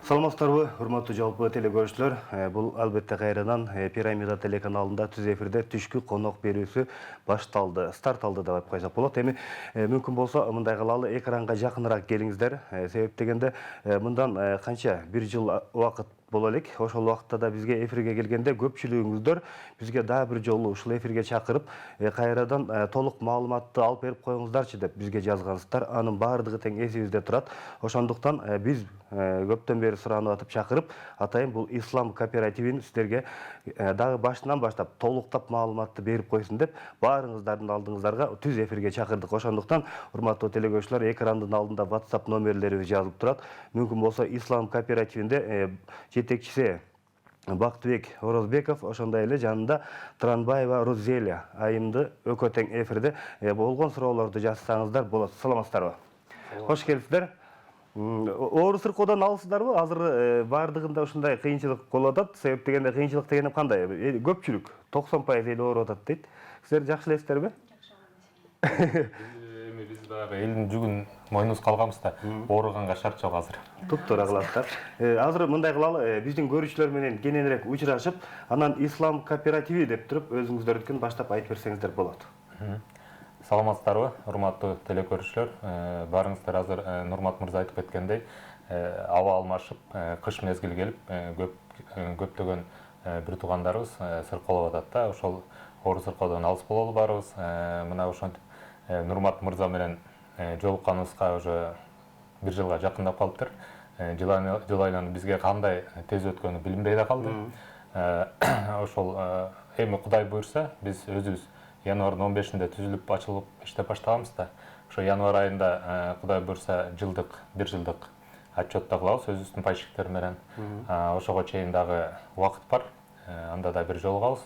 Саламатсыздарбы, урматтуу жалпы телекөрүүчүлөр. Бул албетте кайрадан Пирамида телеканалында түз эфирде түшкү конок берүүсү башталды, старт алды деп койсок болот. Эми мүмкүн болсо мындай кылалы, экранга жакыныраак келиңиздер. Себеп дегенде мындан канча бир жыл убакыт боло элек. Ошол убакытта да бизге эфирге келгенде көпчүлүгүңүздөр бизге дагы бир жолу ушул эфирге чакырып, кайрадан толук маалыматты алып берип коюңуздарчы деп бизге жазгансыздар. Анын баардыгы тең эсибизде турат. Ошондуктан биз көптөн бери суранып атып чакырып, атайын бул ислам кооперативин сиздерге дагы башынан баштап толуктап маалыматты берип койсун деп баарыңыздардын алдыңыздарга түз эфирге чакырдык. Ошондуктан урматтуу телекөрүүчүлөр, экрандын алдында WhatsApp номерлерибиз жазылып турат. Мүмкүн болсо ислам кооперативинде жетекчиси Бактыбек Орозбеков, ошондой эле жанында Транбаева Рузеля айымды өкө тең эфирде болгон суроолорду жазсаңыздар болот. Саламатсыздарбы? Кош келипсиздер. Орус сыркоодан алысыздарбы? Азыр бардыгында ушундай кыйынчылык болуп атат. Себеп дегенде кыйынчылык дегенде кандай? Көпчүлүк 90% эл ооруп атат дейт. Силер жакшы элесиздерби? Биз дагы элдин жүгүн мойнубузга калганбыз да, ооруганга шарт жок азыр. Туптуура кыласыздар. Азыр мындай кылалы, биздин көрүүчүлөр менен кененирээк учурашып, анан ислам кооперативи деп туруп өзүңүздөрдүкүн баштап айтып берсеңиздер болот. Саламатсыздарбы, урматтуу телекөрүүчүлөр. Баарыңыздар азыр Нурмат мырза айтып кеткендей, аба алмашып, кыш мезгили келип, көптөгөн бир туугандарыбыз сыркоолоп атат да. Ошол орус сыркоодон алыс бололу баарыбыз. Мына ошентип Нурмат мырза менен жолукканыбызга уже бир жылга жакындап калыптыр. Жыл айланып бизге кандай тез өткөнү билинбей да калды. Ошол эми Кудай буйрса, биз өзүбүз январдын 15-inde түзүлүп, ачылып иштеп баштаганбыз да. Ошо январь айында Кудай буйрса бир жылдык отчетто кылабыз өзүбүздүн пайщиктер менен. Ошого чейин дагы убакыт бар. Анда да бир жолугабыз.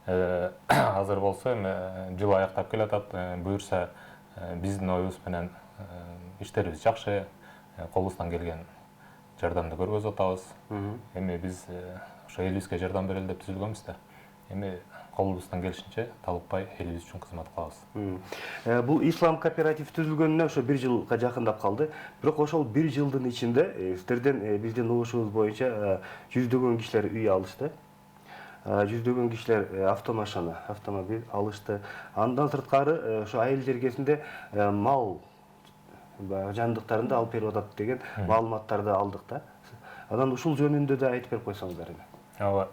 Азыр болсо эми жыл аяктап келатат. Буйрса биздин оюбуз менен иштерибиз жакшы, колубуздан келген жардамды көргөзүп атабыз. Эми биз ошо элибизге жардам берели деп түзүлгөнбүз да. Эми колубуздан келишинче талыкпай элибиз үчүн кызмат кылабыз. Бул ислам кооператив түзүлгөнүнө ошо бир жылга жакындап калды. Бирок ошол бир жылдын ичинде сиздерден биздин угушубуз боюнча жүздөгөн кишилер үй алышты. Жүздөгөн кишилер автомобиль алышты. Андан сырткары ошо айыл жергесинде мал жандыктарын да алып берип атат деген маалыматтарды алдык да. Анан ушул жөнүндө да айтып берип койсоңуздар эми. Ооба,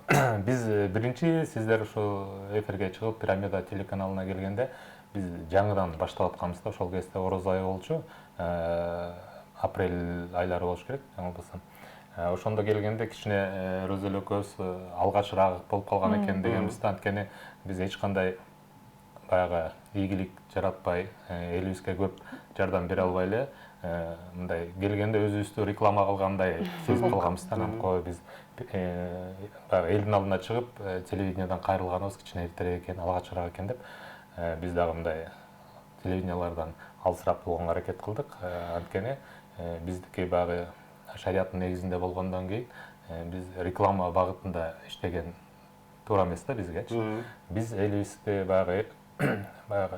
биз биринчи сиздер ушул эфирге чыгып Пирамида телеканалына келгенде биз жаңыдан баштап атканбыз да. Ошол кезде ороз айы болчу, апрель айлары болуш керек, жаңылбасам. Ошондо келгенде кичине Розел экөөбүз алгачыраак болуп калган экен дегенбиз да. Анткени биз эч кандай баягы ийгилик жаратпай, элибизге көп жардам бере албай эле, мындай келгенде өзүбүздү реклама кылгандай сезип калганбыз да. Анан кой биз баягы элдин алдына чыгып, телевидениядан кайрылганыбыз кичине эртерээк экен, алгачыраак экен деп, биз дагы мындай телевидениялардан алысыраак болгонго аракет кылдык. Анткени биздики баягы шарияттын негизинде болгондон кийин биз реклама багытында иштеген туура эмес да бизгечи. Биз элибизди баягы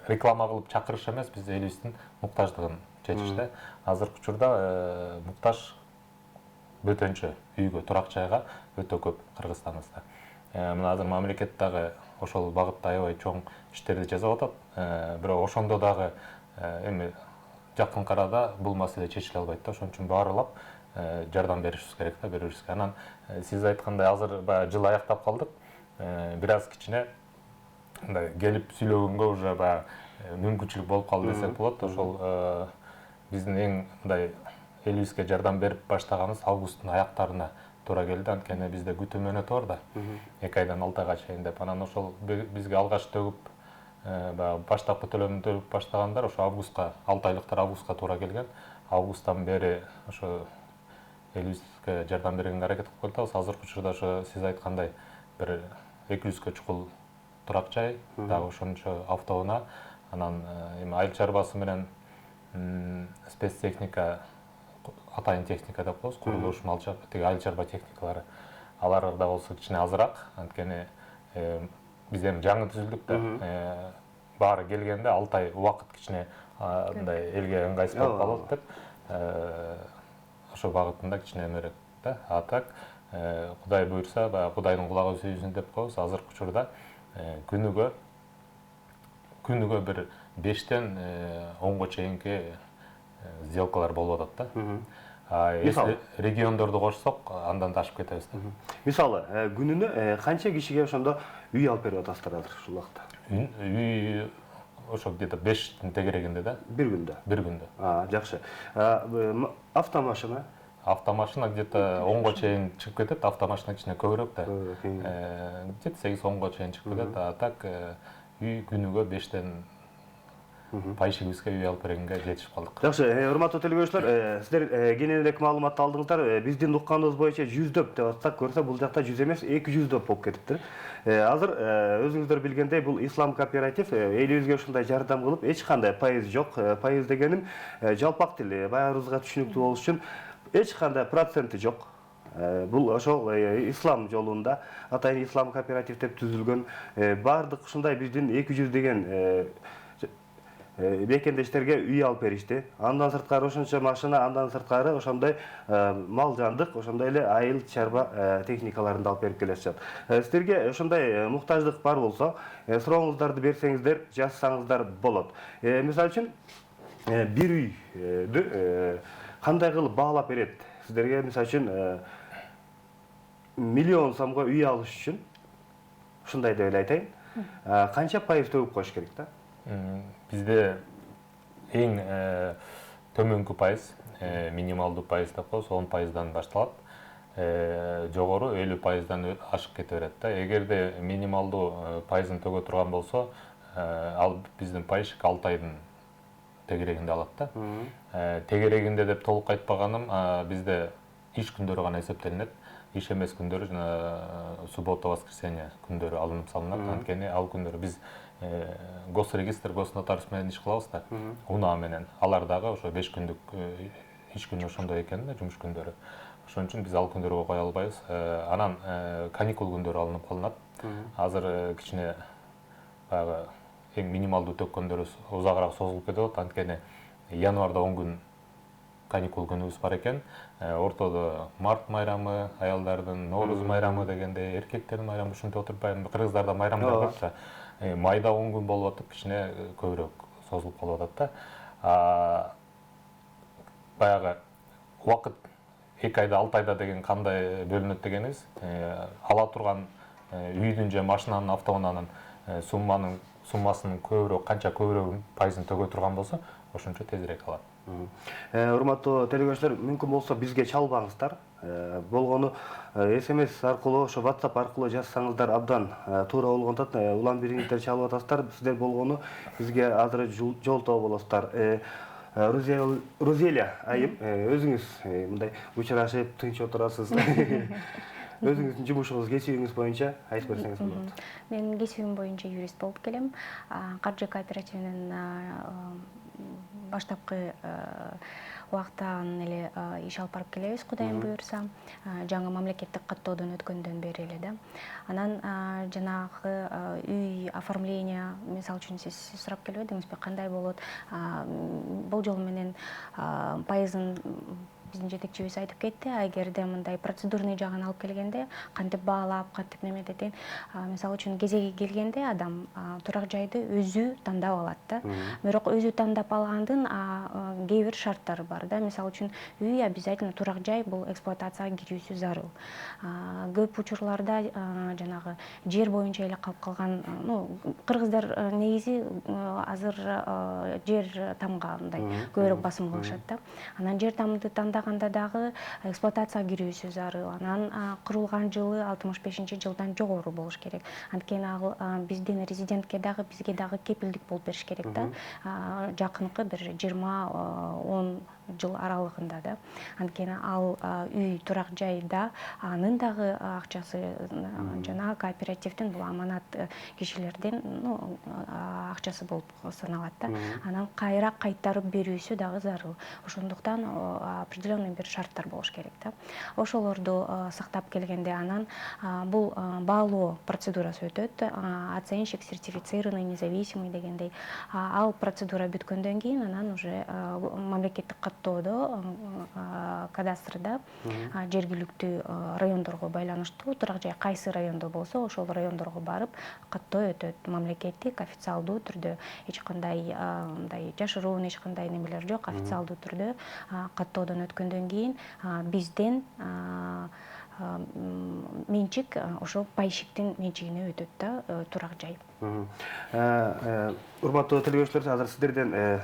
реклама кылып чакырыш эмес, биз элибиздин муктаждыгын чечиш да. Азыркы учурда муктаж бөтөнчө үйгө, турак жайга өтө көп Кыргызстаныбызда. Мына азыр мамлекет дагы ошол багытта аябай чоң иштерди жасап атат. Бирок ошондо дагы эми жакын арада бул маселе чечиле албайт да. Ошон үчүн баарлап жардам беришибиз керек да бири-бирибизге. Анан сиз айткандай азыр баягы жыл аяктап калдык. Бир аз кичине мындай келип сүйлөгөнгө уже баягы мүмкүнчүлүк болуп калды десек болот. Ошол биздин эң мындай элибизге жардам берип баштаганыбыз августтун аяктарына туура келди. Анткени бизде күтүү мөөнөтү бар да. 2 айдан 6 айга чейин деп. Анан ошол бизге алгач төгүп баягы баштапкы төлөмдү төлөп баштагандар ошо августка, 6 айлыктар августка туура келген. Августтан бери ошо элибизге жардам бергенге аракет кылып келатабыз. Азыркы учурда ошо сиз айткандай бир 200 чукул турак жай, дагы ошончо автоунаа, анан эми айыл чарбасы менен спецтехника, атайын техника деп коебуз, курулуш, тиги айыл чарба техникалары. Алар да болсо кичине азыраак, анткени биз эми жаңы түзүлдүк да. Баары келгенде 6 ай убакыт кичине мындай элге ыңгайсыз болуп калат деп, ошо багытында кичине эмерээк да. А так Кудай буйрса, Кудайдын кулагы сүйсүн деп коебуз. Азыркы учурда күнүгө бир 5тен 10го чейинки сделкалар болуп атат да. Если региондорду кошсок, андан да ашып кетебиз да. Мисалы, күнүнө канча кишиге ошондо үй алып берип атасыздар азыр ушул убакта? Үй ошо где-то 5тин тегерегинде да. Бир күндө. Бир күндө. Жакшы. Автомашина? Автомашина где-то 10го чейин чыгып кетет, автомашина кичине көбүрөөк да. Где-то 8-10го чейин чыгып кетет. А так үй күнүгө 5тен пайшыбызга үй алып бергенге жетишип калдык. Жакшы, урматтуу телекөрүүчүлөр, сиздер кененирээк маалымат алдыңыздар. Биздин укканыбыз боюнча 100дөп деп атсак, көрсө бул жакта 100 эмес, 200дөп болуп кетиптир. Азыр өзүңүздөр билгендей, бул ислам кооператив элибизге ушундай жардам кылып, эч кандай пайыз жок. Пайыз дегеним жалпак тил, баарыбызга түшүнүктүү болуш үчүн эч кандай проценти жок. Бул ошол ислам жолунда атайын ислам кооператив деп түзүлгөн. Бардык ушундай биздин 200 деген бекендештерге үй алып беришти. Андан сырткары ошончо машина, андан сырткары ошондой мал жандык, ошондой эле айыл чарба техникаларын да алып берип келишет. Сиздерге ошондой муктаждык бар болсо, сурооңуздарды берсеңиздер, жазсаңыздар болот. Мисалы үчүн, бир үйдү кандай кылып баалап берет? Сиздерге мисалы үчүн миллион сомго үй алыш үчүн, ушундай деп эле айтайын, канча пайыз төгүп коюш керек да? Бизде эң төмөнкү пайыз, минималдуу пайыз деп коебуз, 10%дан башталат. Жогору 50%дан ашып кете берет да. Эгерде минималдуу пайызын төгө турган болсо, ал биздин пайщик 6 айдын тегерегинде алат да. Тегерегинде деп толук айтпаганым, бизде иш күндөрү гана эсептелинет. Иш эмес күндөрү, жана суббота, воскресенье күндөрү алынып салынат. Анткени ал күндөрү биз госрегистр, госнотариус менен иш кылабыз да. УНА менен. Алар дагы ошо 5 күндүк иш күнү ошондой экен да, жумуш күндөрү. Ошон үчүн биз ал күндөргө кое албайбыз. Анан каникул күндөрү алынып калынат. Азыр кичине баягы эң минималдуу төккөндөрү узагыраак созулуп кетип, анткени январда 10 күн каникул күнүбүз бар экен. Ортодо март майрамы, аялдардын Нооруз майрамы дегенде, эркектердин майрамы ушинтип отурбайбы, кыргыздарда майрамдар көп да. Майда 10 күн болуп атып, кичине көбүрөөк созулуп калып атат да. Баягы убакыт 2 айда, 6 айда деген кандай бөлүнөт дегенибиз, ала турган үйдүн же машинанын, автоунаанын суммасынын көбүрөөк, канча көбүрөөк пайызын төгө турган болсо, ошончо тезирээк алат. Урматтуу телекөрүүчүлөр, мүмкүн болсо бизге чалбаңыздар. Болгону SMS аркылуу, ошо WhatsApp аркылуу жазсаңыздар абдан туура болгондон, улам бириңиздер чалып атасыздар. Сиздер болгону бизге азыр жолтоо болосуздар. Розелия айым, өзүңүз мындай учурашып, тынч отурасыз. Өзүңүздүн жумушуңуз, кесибиңиз боюнча айтып берсеңиз болот. Мен кесибим боюнча юрист болуп келем. Каржы кооперативинин баштапкы убактан эле иш алып барып келебиз, Кудайым буйрса. Жаңы мамлекеттик каттоодон өткөндөн бери эле да. Анан жанагы үй оформление, мисалы үчүн сиз сурап келбедиңизби, кандай болот? Бул жол менен пайызын биздин жетекчибиз айтып кетти. Эгерде мындай процедурный жагын алып келгенде, кантип баалап, кантип немететин, мисалы үчүн кезеги келгенде адам турак жайды өзү тандап алат да. Бирок өзү тандап алгандын кээ бир шарттары бар да. Мисалы үчүн үй обязательно турак жай бул эксплуатацияга кирүүсү зарыл. Көп учурларда жанагы жер боюнча эле калып калган, кыргыздар негизи азыр жер тамга мындай көбүрөөк басым кылышат да. Анан жер тамды тандаганда дагы эксплуатацияга кирүүсү зарыл. Анан курулган жылы 65-жылдан жогору болуш керек. Анткени ал биздин резидентке дагы, бизге дагы кепилдик болуп бериш керек да. Жакынкы бир 20-10 жыл аралыгында да. Анткени ал үй турак жайда анын дагы акчасы жана кооперативдин бул аманат кишилердин акчасы болуп саналат да. Анан кайра кайтарып берүүсү дагы зарыл. Ошондуктан определенный бир шарттар болуш керек да. Ошолорду сактап келгенде анан бул баалоо процедурасы өтөт. Оценщик сертифицированный, независимый дегендей. Ал процедура бүткөндөн кийин анан уже мамлекеттик каттоодо кадастрда жергиликтүү райондорго байланыштуу турак жай кайсы райондо болсо ошол райондорго барып каттоо өтөт. Мамлекеттик официалдуу түрдө эч кандай мындай жашыруун эч кандай немелер жок. Официалдуу түрдө каттоодон өткөндөн кийин бизден менчик ошо пайшиктин менчигине өтөт да турак жай. Урматтуу телегөрүүчүлөр, азыр сиздерден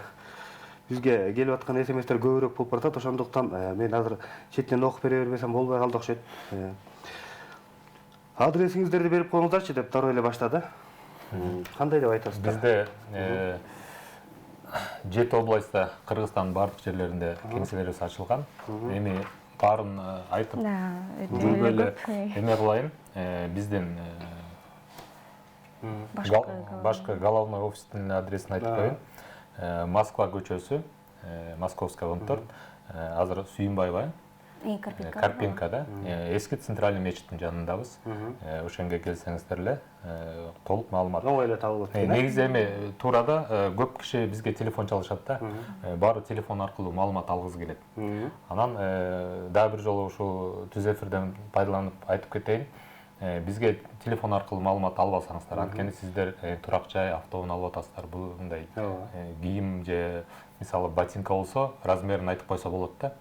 бизге келип аткан СМСтер көбүрөөк болуп баратат. Ошондуктан мен азыр четинен окуп бере бербесем болбой калды окшойт. Адресиңиздерди берип коюңуздарчы деп дароо эле баштады. Кандай деп айтасыздар? Бизде 7 областта, Кыргызстандын бардык жерлеринде кеңселерибиз ачылган. Эми баарын айтып жүргөлө эме кылайын. Биздин башкы головной офистин адресин айтып коеюн. Москва көчөсү, Московская 14, азыр Сүйүнбаева, Карпенкада, эски центральный мечиттин жанындабыз. Ошонго келсеңиздер эле толук маалымат. Оңой эле табылат. Негизи эми туурада көп киши бизге телефон чалышат да. Баары телефон аркылуу маалымат алгысы келет. Анан дагы бир жолу ушул түз эфирден пайдаланып айтып кетейин. Бизге телефон аркылуу маалымат албасаңыздар, анткени сиздер турак жай, автоунаа алып атасыздар. Бул мындай кийим же мисалы ботинка болсо, размерин айтып койсо болот да.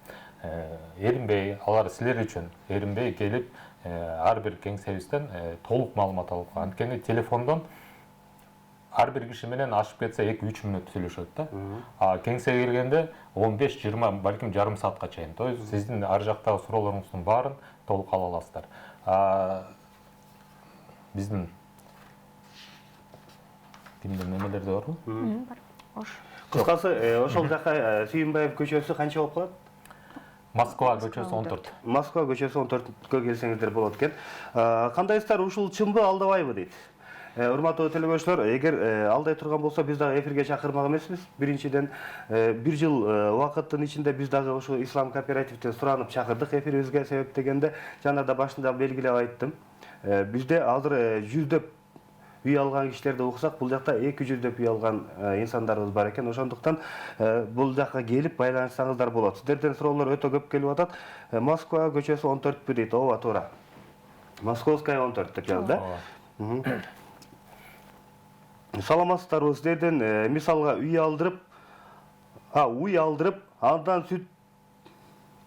Эринбей, алар силер үчүн эринбей келип, ар бир кеңсебизден толук маалымат алып, анткени телефондон ар бир киши менен ашып кетсе 2-3 мүнөт сүйлөшөт да. Кеңсеге келгенде 15-20, балким жарым саатка чейин. То есть сиздин ар жактагы суроолоруңуздун баарын толук ала аласыздар. Биздин кимдер немелерде барбы? Бар. Кыскасы, ошол жака Сүйүнбаев көчөсү канча болуп калат? Москва көчөсү 14. Москва көчөсү 14кө келсеңиздер болот экен. Кандайсыздар, ушул чынбы, алдабайбы дейт. Урматтуу телегөрүүчүлөр, эгер алдай турган болсо биз дагы эфирге чакырмак эмеспиз. Биринчиден, бир жыл убакыттын ичинде биз дагы ушул Ислам кооперативден суранып чакырдык эфирибизге, себеп дегенде жана да башында белгилеп айттым. Бизде азыр жүздөп үй алган кишилерди уксак, бул жакта 200дөп үй алган инсандарыбыз бар экен. Ошондуктан бул жакка келип байланышсаңыздар болот. Сиздерден суроолор өтө көп келип атат. Москва көчөсү 14 дейт. Ооба, туура. Московская 14 деп жазды. Саламатсыздарбы, сиздерден мисалга үй алдырып, андан сүт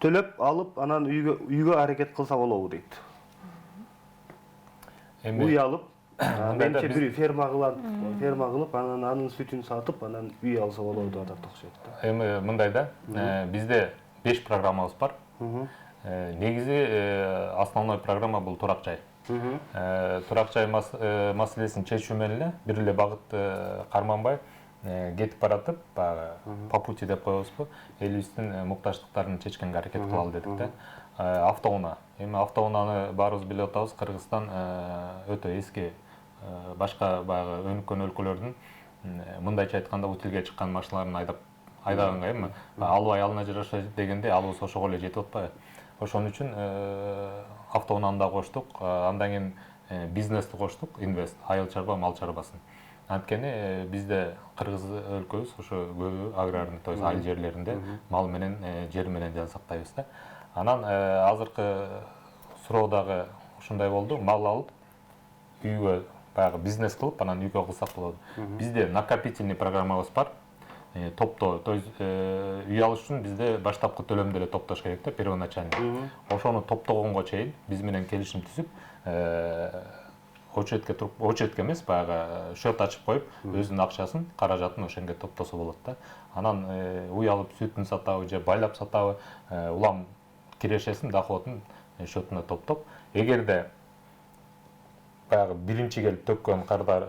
төлөп алып, анан үйгө аракет кылса болобу дейт. Үй алып, менче бир ферма кылып, анан анын сүтүн сатып, анан үй алса болобу деп атат окшойт. Эми мындай да, бизде 5 программабыз бар. Негизи основной программа бул турак жай. Турак жай маселесин чечүү менен эле бир эле багыт карманбай кетип баратып, по пути деп коебузбу, элибиздин муктаждыктарын чечкенге аракет кылалы дедик да. Автоунаа. Эми автоунааны баарыбыз билип атабыз, Кыргызстан өтө эски, башка баягы өнүккөн өлкөлөрдүн мындайча айтканда утилге чыккан машиналарын айдаганга эми албай алына жараша дегенде алыбыз ошого эле жетип атпайбы. Ошон үчүн автоунааны да коштук, андан кийин бизнести коштук, инвест, айыл чарба, мал чарбасын. Анткени бизде Кыргыз өлкөбүз ошо көбү аграрный, то есть айыл жерлеринде мал менен, жер менен жансактайбыз да. Анан азыркы суроо дагы ушундай болду, мал алып, үйгө баягы бизнес кылып, анан үйгө кылсак болот. Бизде накопительный программабыз бар. Топтоо, то есть үй алыш үчүн бизде баштапкы төлөмдү эле топтош керек да, первоначальный. Ошону топтогонго чейин биз менен келишим түзүп, очередке эмес, баягы счет ачып коюп, өзүнүн акчасын, каражатын ошенге топтосо болот да. Анан үй алып сүтүн сатабы же байлап сатабы, улам кирешесин, доходун счетуна топтоп, эгерде баягы биринчи келип төккөн кардар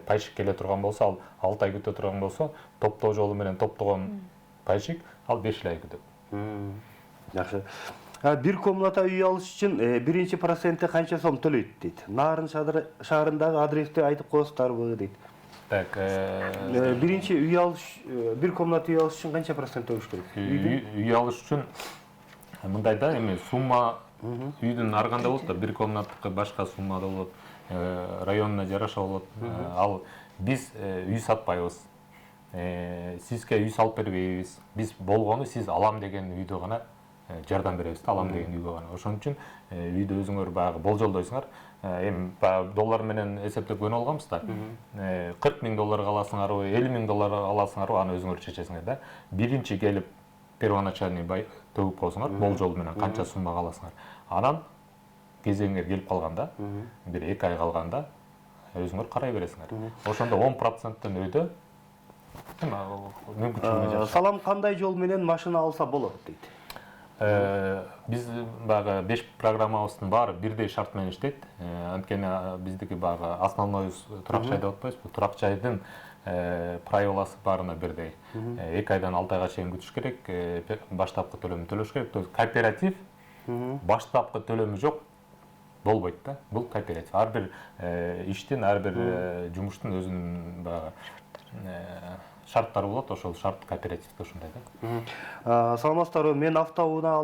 пайшик келе турган болсо, ал 6 ай күтө турган болсо, топтоо жолу менен топтогон пайшик ал 5 ай күтөт. Жакшы. Бир комната үй алыш үчүн биринчи проценти канча сом төлөйт дейт. Нарын шаарындагы адрести айтып коесуздарбы дейт. Так, биринчи үй алыш, бир комната үй алыш үчүн канча процент төлөш керек? Үй алыш үчүн мындай да, эми сумма үйдүн ар кандай болот да, бир комнаттыкы башка суммада болот, районуна жараша болот. Ал биз үй сатпайбыз. сизге үй салып бербейбиз. Биз болгону сиз алам деген үйдө гана жардам беребиз да, алам деген үйгө гана. Ошон үчүн үйдө өзүңөр баягы болжолдойсуңар. Эми доллар менен эсептеп көнүп алганбыз да. 40 000 долларга аласыңарбы, 50 000 долларга аласыңарбы, аны өзүңөр чечесиңер да. Биринчи келип первоначальный төгүп койсуңар, болжол менен канча суммага аласыңар. Анан кезеңиңер келип калганда, бир 2 ай калганда өзүңөр карай бересиңер. Ошондо 10%тан өйдө мүмкүнчүлүгү жакшы. Салам кандай жол менен машина алса болот дейт. Биз баягы 5 программабыздын баары бирдей шарт менен иштейт. Анткени биздики баягы основной турак жай деп атпайбызбы? Турак жайдын правиласы баарына бирдей. 2 айдан 6 айга чейин күтүш керек, баштапкы төлөмүн төлөш керек. Кооператив баштапкы төлөмү жок болбойт да. Бул кооператив. Ар бир иштин, ар бир жумуштун өзүнүн баягы шарттары болот, ошол шарт кооперативде ошондой да. Саламатсыздарбы, мен автоунаа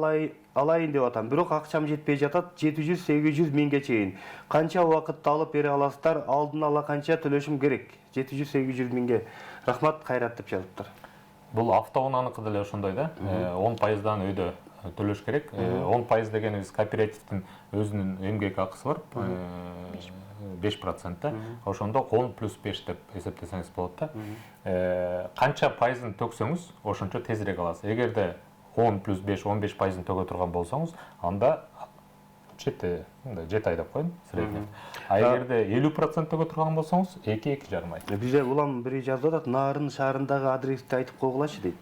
алайын деп атам. Бирок акчам жетпей жатат, 700-800 миңге чейин. Канча убакытта алып бере аласыздар? Алдын ала канча төлөшүм керек? 700-800 миңге. Рахмат, кайрат деп жазыптыр. Бул автоунааныкы деле ошондой да. 10%дан өйдө төлөш керек. 10% дегенибиз кооперативдин өзүнүн эмгек акысы бар. 5% да. Ошондо 10 плюс 5 деп эсептесеңиз болот да. Канча пайызын төксөңүз, ошончо тезирээк аласыз. Эгерде 10 плюс 5, 15%ын төгө турган болсоңуз, анда 7 ай деп коеюн, средний. А эгерде 50% төгө турган болсоңуз, 2-2,5 ай. Бизде улам бири жазып атат, Нарын шаарындагы адрести айтып койгулачы дейт.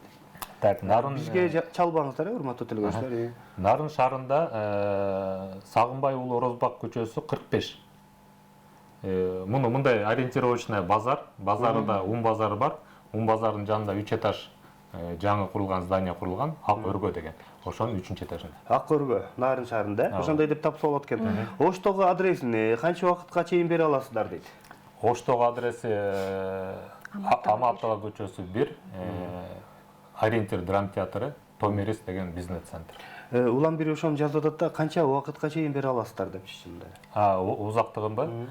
Так, Нарын Бизге чалбаңыздар, урматтуу телегөрүүчүлөр. Нарын шаарында Сагынбай уулу Орозбак көчөсү 45. Мындай ориентировочный базар, базарында ун базары бар. Ун базарынын жанында 3 этаж жаңы курулган здание курулган, Ак өргө деген. Ошонун 3-чү этажында. Ак өргө, Нарын шаарында. Ошондой деп тапса болот экен. Оштогу адресин канча убакытка чейин бере аласыздар дейт. Оштогу адреси Аматова көчөсү 1, Ориентир драм театры, Томирис деген бизнес-центр. Улам бири ошону жазып атат да, канча убакытка чейин бере аласыздар деп чечимде. Узактыгынбы?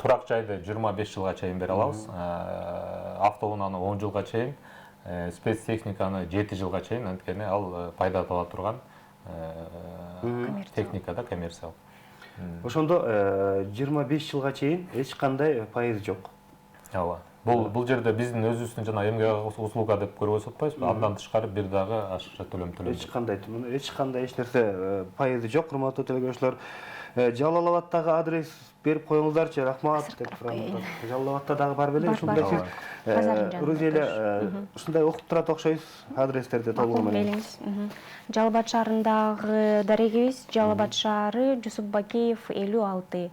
Турак жайды 25 жылга чейин бере алабыз. Автоунааны 10 жылга чейин, спецтехниканы 7 жылга чейин, анткени ал пайда таба турган техника да, коммерциялык. Ошондо 25 жылга чейин эч кандай пайыз жок. Ооба. Бул жерде биздин өзүбүздүн жана эмгек услуга деп көрбөй атпайбызбы? Андан тышкары бир дагы ашыкча төлөм төлөйбүз. Эч кандай эч нерсе пайызы жок, урматтуу телегөрүүчүлөр. Жалал-Абадтагы адрес берип коюңуздарчы, рахмат деп сурап. Жалал-Абадта дагы бар беле, ушундай сиз Рузеле ушундай окуп турат окшойсуз адрестерди толугу менен. Жалал-Абад шаарындагы дарегибиз Жалал-Абад шаары, Жусуп Бакеев 56.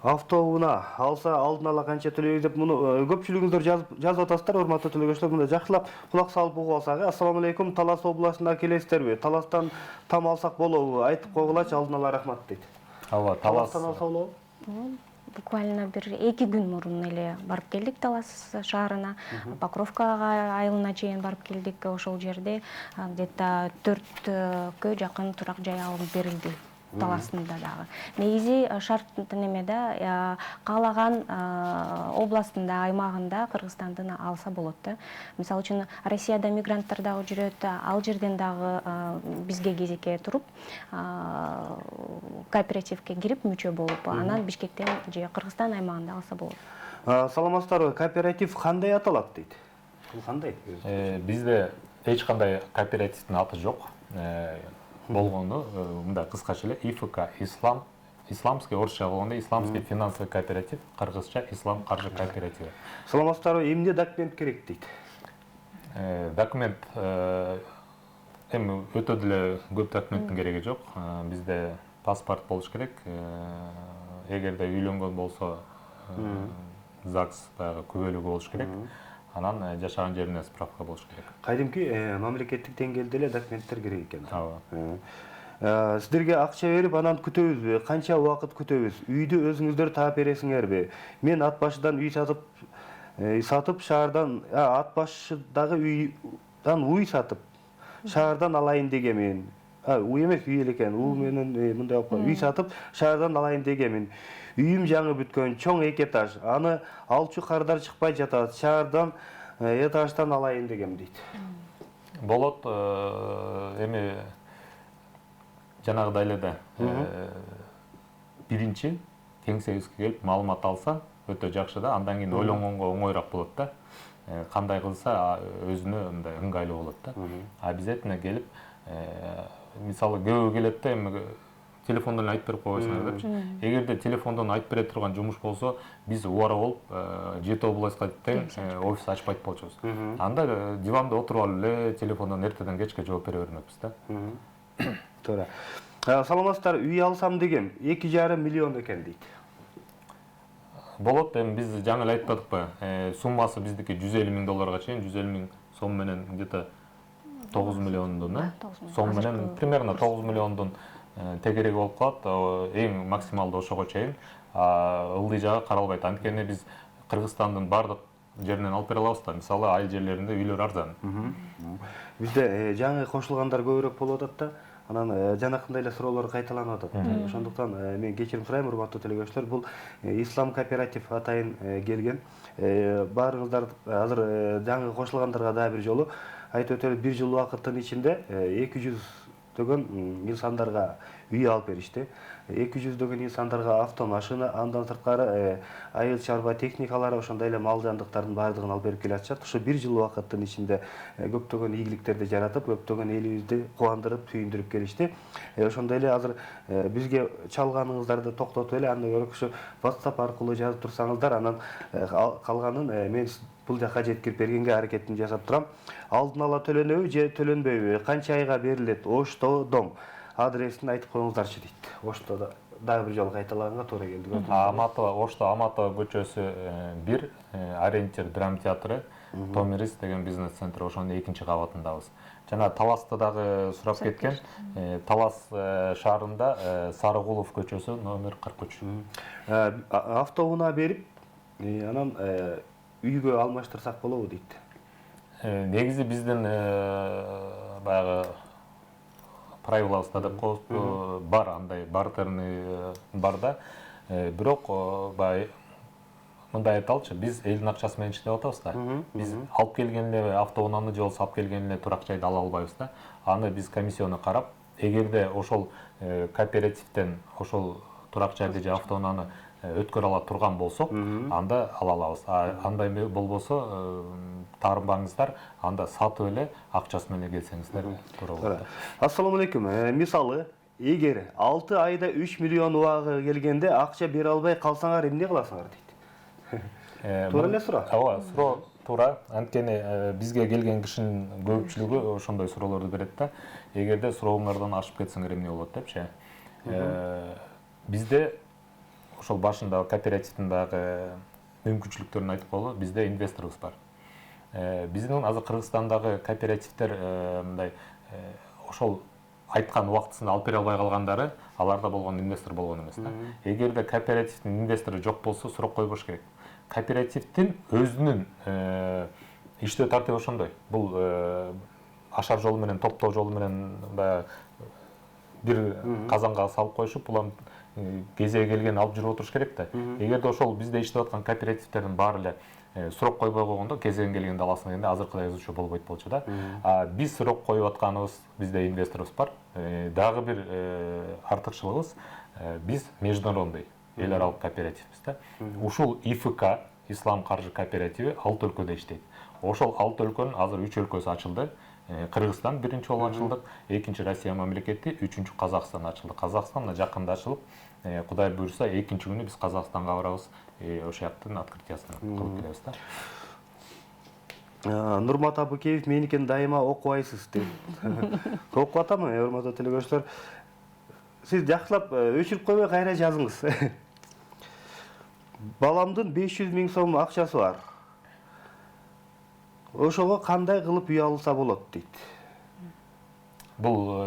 Автоунаа алса алдын ала канча төлөйбүз деп муну көпчүлүгүңүздөр жазып атасыздар, урматтуу телегөрүүчүлөр. Мында жакшылап кулак салып угуп алсак, ассаламу алейкум, Талас областына келесиздерби? Таластан там алсак болобу? Айтып койгулачы, алдын ала рахмат дейт. Ооба, Таластан алса болобу? Буквально бир 2 күн мурун эле барып келдик Талас шаарына. Покровкага айылына чейин барып келдик. Ошол жерде где-то 4кө жакын турак жай алып берилди. Таласында дагы. Негизи шарт немеде каалаган областында, аймагында Кыргызстандын алса болот да. Мисалы үчүн Россияда мигранттар дагы жүрөт, ал жерден дагы бизге кезекке туруп, кооперативке кирип мүчө болуп, анан Бишкектен же Кыргызстан аймагында алса болот. Саламатсыздарбы, кооператив кандай аталат дейт? Бул кандай? Бизде эч кандай кооперативдин аты жок. Болгону мындай кыскача эле ИФК, исламский, орусча болгондо исламский финансовый кооператив, кыргызча ислам каржы кооперативи. Саламатсыздарбы, эмне документ керек дейт? Документ эми өтө деле көп документтин кереги жок. Бизде паспорт болуш керек. Эгерде үйлөнгөн болсо ЗАГС баягы күбөлүгү болуш керек. Анан жашаган жерине справка болуш керек. Кайдимки мамлекеттик деңгээлде эле документтер керек экен. Ооба. Сиздерге акча берип, анан күтөбүзбү? Канча убакыт күтөбүз? Үйдү өзүңүздөр таап бересиңерби? Мен ат башыдан үй сатып шаардан, ат башыдагы үйдан уй сатып шаардан алайын дегенмин. Уй эмес, үй эле экен. У менен мындай үй сатып шаардан алайын дегенмин. үйүм жаңы бүткөн чоң 2 этаж. Аны алчу кардар чыкпай жатат. Шаардан этаждан алайын дегем дейт. Болот эми жанагыдай эле да биринчи кеңсебизге келип маалымат алса өтө жакшы да, андан кийин ойлонгонго оңоюраак болот да. Кандай кылса өзүнө мындай ыңгайлуу болот да. Обязательно келип мисалы көбү келет да, эми телефондон айтып берип койсуңар депчи. Эгерде телефондон айтып бере турган жумуш болсо, биз убара болуп 7 областка тең офис ачпайт болчубуз. Анда диванда отуруп алып эле телефондон эртеден кечке жооп бере бермекпиз да. Туура. Саламатсыздар, үй алсам дегем 2,5 миллион экен дейт. Болот, эми биз жаңы эле айтпадыкпы? Суммасы биздики 150 000 долларга чейин, 150 000 сом менен где-то 9 миллиондон, сом менен примерно 9 миллиондон тегереги болуп калат. Эң максималдуу ошого чейин. Ылдый жагы каралбайт. Анткени биз Кыргызстандын бардык жеринен алып бере алабыз да. Мисалы, айыл жерлеринде үйлөр арзан. Бизде жаңы кошулгандар көбүрөөк болуп атат да. Анан жанакындай эле суроолор кайталанып атат. Ошондуктан мен кечирим сурайм, урматтуу телекөрүүчүлөр, бул Ислам кооператив атайын келген. Баарыңыздар азыр жаңы кошулгандарга дагы бир жолу айтып өтөлү, 1 жыл убакыттын ичинде 200 дөгөн инсандарга үй алып беришти. 200 дөгөн инсандарга автомашина, андан сырткары айыл чарба техникалары, ошондой эле мал жандыктардын баардыгын алып берип келе атышат. Ушу 1 жыл убакыттын ичинде көптөгөн ийгиликтерди жаратып, көптөгөн элибизди кубандырып, сүйүндүрүп келишти. Ошондой эле азыр бизге чалганыңыздарды токтотуп эле, андан көрө ушу WhatsApp аркылуу жазып турсаңыздар, анан калганын мен бул жака жеткирип бергенге аракетин жасап турам. Алдын ала төлөнөбү же төлөнбөйбү? Канча айга берилет? Ошто дом. Адресин айтып коюңуздарчы дейт. Оштода дагы бир жолу кайталаганга туура келди. Ошто Аматова көчөсү 1, Ориентир драм театры, Томирис деген бизнес центр, ошонун 2-кабатындабыз. Жана Таласта дагы сурап кеткен. Талас шаарында Сарыгулов көчөсү номер 43. Автоунаа берип, анан үйгө алмаштырсак болобу дейт. Негизи биздин баягы правилабызда деп коебуз, бар андай бартерный бар да. Бирок баягы мындай айталычы, биз элдин акчасы менен иштеп атабыз да. Биз алып келген эле автоунааны же болбосо алып келген эле турак жайды ала албайбыз да. Аны биз комиссияны карап, эгерде ошол кооперативден ошол турак жайды же автоунааны өткөрө ала турган болсок, анда ала алабыз. Андай болбосо таарынбаңыздар, анда сатып эле акчасы менен келсеңиздер туура болот. Ассаламу алейкум. Мисалы, эгер 6 айда 3 миллион убагы келгенде акча бере албай калсаңар эмне кыласыңар дейт. Туура эле суроо. Ооба, суроо туура. Анткени бизге келген кишинин көпчүлүгү ошондой суроолорду берет да. Эгерде сурооңардан ашып кетсеңер эмне болот депчи. Бизде ошол башында кооперативдин дагы мүмкүнчүлүктөрүн айтып коелу, бизде инвесторубуз бар. Биздин азыр Кыргызстандагы кооперативдер мындай ошол айткан убактысында алып бере албай калгандары, аларда болгон инвестор болгон эмес да. Эгерде кооперативдин инвестору жок болсо, суроо койбош керек. Кооперативдин өзүнүн иштөө тартиби ошондой. Бул ашар жолу менен, топтоо жолу менен баягы бир казанга салып коюшуп, улам кезеги келген алып жүрүп отуруш керек да. Эгерде ошол бизде иштеп аткан кооперативдердин баары эле суроо койбой койгондо, кезегин келгенде аласың дегенде азыркыдай өзүнчө болбойт болчу да. Биз суроо коюп атканыбыз, бизде инвесторубуз бар. Дагы бир артыкчылыгыбыз, биз международный эл аралык кооперативбиз да. Ушул ИФК, Ислам каржы кооперативи 6 өлкөдө иштейт. Ошол 6 өлкөнүн азыр 3 өлкөсү ачылды. Кыргызстан биринчи болуп ачылдык, экинчи Россия мамлекети, үчүнчү Казакстан ачылды. Казакстан да жакында ачылып, Кудай буйрса, экинчи күнү биз Казакстанга барабыз, ошол жактын открытиясын кылып келебиз да. Нурмат Абыкеев, меникин дайыма окубайсыз дейт. Окуп атамын, урматтуу телекөрүүчүлөр. Сиз жакшылап өчүрүп койбой кайра жазыңыз. Баламдын 500 000 сом акчасы бар. Ошого кандай кылып үй алса болот дейт. Бул